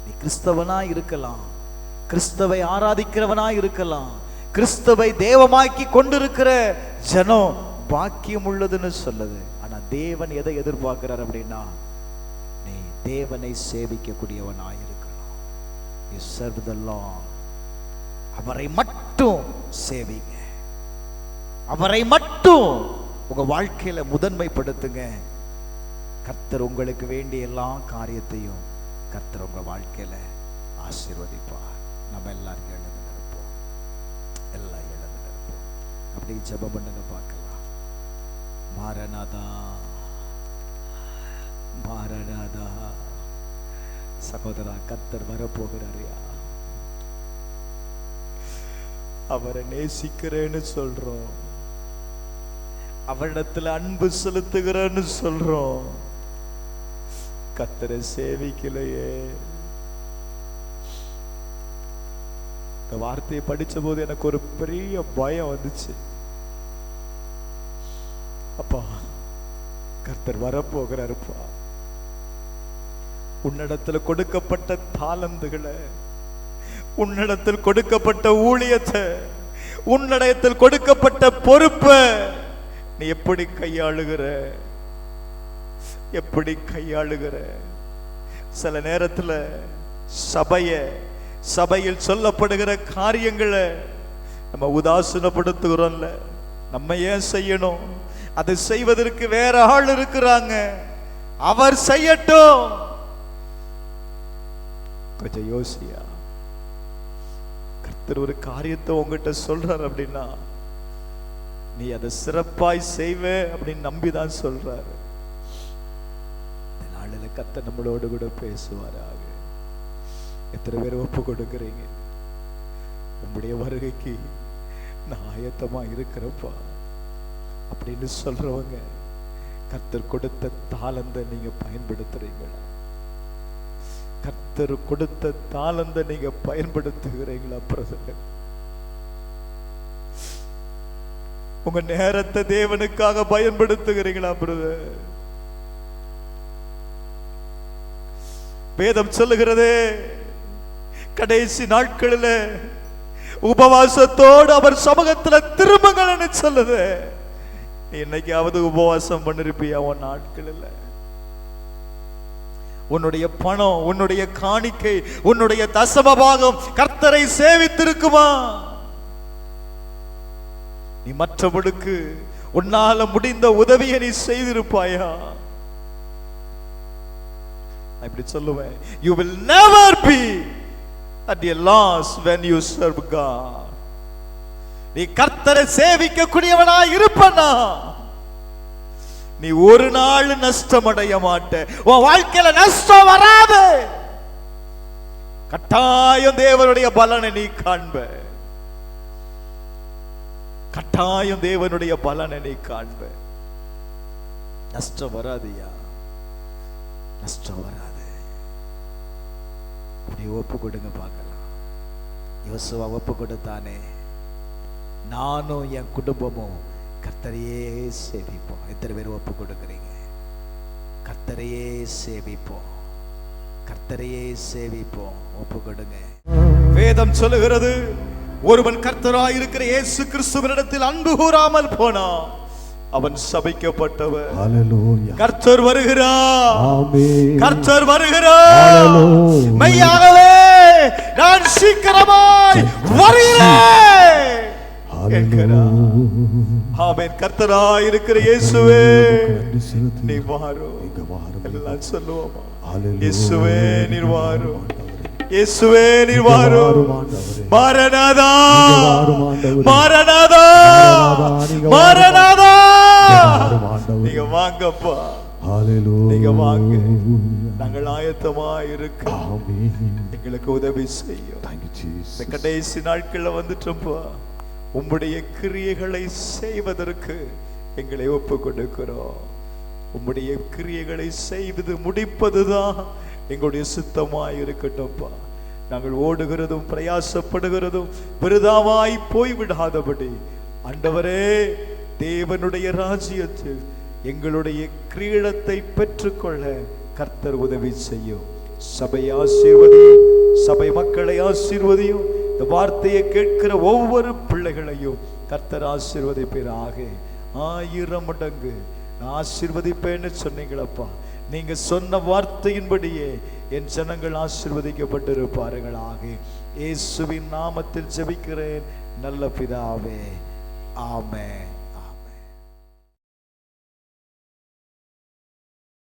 நீ கிறிஸ்தவனாய் இருக்கலாம், கிறிஸ்தவை ஆராதிக்கிறவனாய் இருக்கலாம், கிறிஸ்தவை தேவமாக்கி கொண்டிருக்கிற ஜனம் பாக்கியம் உள்ளதுன்னு சொல்லுது. ஆனா தேவன் எதை எதிர்பார்க்கிறார் அப்படின்னா, நீ தேவனை சேவிக்கக்கூடியவனாய் இருக்கணும். You serve the Lord. அவரை மட்டும் சேவிங்க, அவரை மட்டும் உங்க வாழ்க்கையில முதன்மைப்படுத்துங்க. கர்த்தர் உங்களுக்கு வேண்டிய எல்லா காரியத்தையும் கர்த்தர் உங்க வாழ்க்கையில ஆசீர்வதிப்பார். நம்ம எல்லாரும் எழுந்து நிற்போம், எல்லாம் எழுந்து நிற்போம். அப்படி ஜெபம் பண்ணுங்க பார்க்கலாம். மாரநாதா, மாரநாதா. சகோதரா, கர்த்தர் வரப்போகிறாரியா? அவரை நேசிக்கிறேன்னு சொல்றோம், அவரிடத்துல அன்பு செலுத்துகிறேன்னு சொல்றோம், கர்த்தரை சேவிக்கலையே. இந்த வார்த்தையை படிச்ச போது எனக்கு ஒரு பெரிய பயம் வந்துச்சு. அப்பா, கர்த்தர் வரப்போகிறாருப்பா. உன்னிடத்துல கொடுக்கப்பட்ட தாளந்துகளை, உன்னிடத்தில் கொடுக்கப்பட்ட ஊழியத்தை, உன்னிடத்தில் கொடுக்கப்பட்ட பொறுப்பை நீ எப்படி கையாளுகிற, எப்படி கையாளுகிற? சில நேரத்தில் சபையில் சொல்லப்படுகிற காரியங்களை நம்ம உதாசீனப்படுத்துகிறோம்ல. நம்ம ஏன் செய்யணும்? அதை செய்வதற்கு வேற ஆள் இருக்கிறாங்க, அவர் செய்யட்டும். கொஞ்சம் யோசியா. கர்த்தர் ஒரு காரியத்தை உங்ககிட்ட சொல்றார் அப்படின்னா, நீ அதை சிறப்பாய் செய்வ அப்படின்னு நம்பிதான் சொல்றாரு. நாளில கர்த்தர் நம்மளோடு கூட பேசுவாராக. எத்தனை பேர் ஒப்பு கொடுக்கிறீங்க? உங்களுடைய வருகைக்கு நான் ஆயத்தமா இருக்கிறப்பா அப்படின்னு சொல்றவங்க, கர்த்தர் கொடுத்த தாளந்தை நீங்க பயன்படுத்துறீங்களா? கர்த்தர் கொடுத்த தாளந்தை நீங்க பயன்படுத்துகிறீங்களா? பிரதர், உங்க நேரத்தை தேவனுக்காக பயன்படுத்துகிறீங்களா? பிரதர், வேதம் சொல்லுகிறதே, கடைசி நாட்களில் உபவாசத்தோடு அவர் சமூகத்தில் திரும்புங்கள்னு சொல்லுது. நீ என்னைக்காவது உபவாசம் பண்ணிருப்பியா? உன் நாட்களில் உன்னுடைய பணம், உன்னுடைய காணிக்கை, உன்னுடைய தசமபாகம் கர்த்தரை சேவித்திருக்குமா? நீ மற்றவர்களுக்கு உன்னால முடிந்த உதவியை நீ செய்திருப்பாயா? இப்படி சொல்லுவேன், you will never be at your loss when you serve God. நீ கர்த்தரை சேவிக்க கூடியவனாய் இருப்பனா, நீ ஒரு நாள் நஷ்டம் அடைய மாட்ட. உன் வாழ்க்கையில நஷ்டம் வராது. கட்டாயம் தேவனுடைய பலனை நீ காண்ப. கட்டாயம் தேவனுடைய பலனை நீ காண்ப. நஷ்டம் வராதுயா, நஷ்டம் வராது. அப்படி ஒப்பு கொடுங்க பார்க்கலாம். யோசுவா ஒப்பு கொடுத்தானே, நானும் என் குடும்பமும் கர்த்தரையே சேவிப்போம். எத்தனை பேர் ஒப்பு கொடுக்குறீங்க? கர்த்தரையே சேவிப்போம், கர்த்தரையே சேவிப்போம். ஒப்பு கொடுங்க. வேதம் சொல்லுகிறது, ஒருவன் கர்த்தராய் இருக்கிற இயேசு கிறிஸ்துவினிடத்தில் அன்பு கூறாமல் போனான், அவன் சபிக்கப்பட்டவர். ஹல்லேலூயா. கர்த்தர் வருகிறார். ஆமென். கர்த்தர் வருகிறார். மெய்யாகவே நான் சீக்கிரமாய் வருகிறேன். ஹல்லேலூயா. ஆமென். கர்த்தராய் இருக்கிற இயேசுவே நீ வாரும். எல்லாம் சொல்லுவோமா? இயேசுவே நீர் வாரும், இயேசுவே நீர் வாரும். மாரநாதா, மாரநாதா, மாரநாதா, நீங்க வாங்கப்பா. நீங்க வாங்க, நாங்கள் ஆயத்தமாய் இருக்கிறோம். எங்களுக்கு உதவி செய்யும். இந்த கடைசி நாட்கள்ல வந்துட்டோம்ப்பா. உம்முடைய கிரியைகளை செய்வதற்கு எங்களை ஒப்பு கொடுக்கிறோம். உம்முடைய கிரியைகளை செய்வது முடிப்பதுதான் எங்களுடைய சித்தமாய் இருக்கட்டும்ப்பா. நாங்கள் ஓடுகிறதும் பிரயாசப்படுகிறதும் விருதாவாய் போய்விடாதபடி ஆண்டவரே, தேவனுடைய ராஜ்யத்தில் எங்களுடைய கிரீடத்தை பெற்றுக்கொள்ள கர்த்தர் உதவி செய்யும். சபை ஆசீர்வதியும், சபை மக்களை ஆசீர்வதியும். இந்த வார்த்தையை கேட்கிற ஒவ்வொரு பிள்ளைகளையும் கர்த்தர் ஆசீர்வதிப்பீராக. 1000 மடங்கு ஆசீர்வதிப்பேன்னு சொன்னீங்களப்பா. நீங்க சொன்ன வார்த்தையின்படியே என் ஜனங்கள் ஆசீர்வதிக்கப்பட்டிருப்பார்களாக. இயேசுவின் நாமத்தில் ஜெபிக்கிறேன் நல்ல பிதாவே, ஆமென்.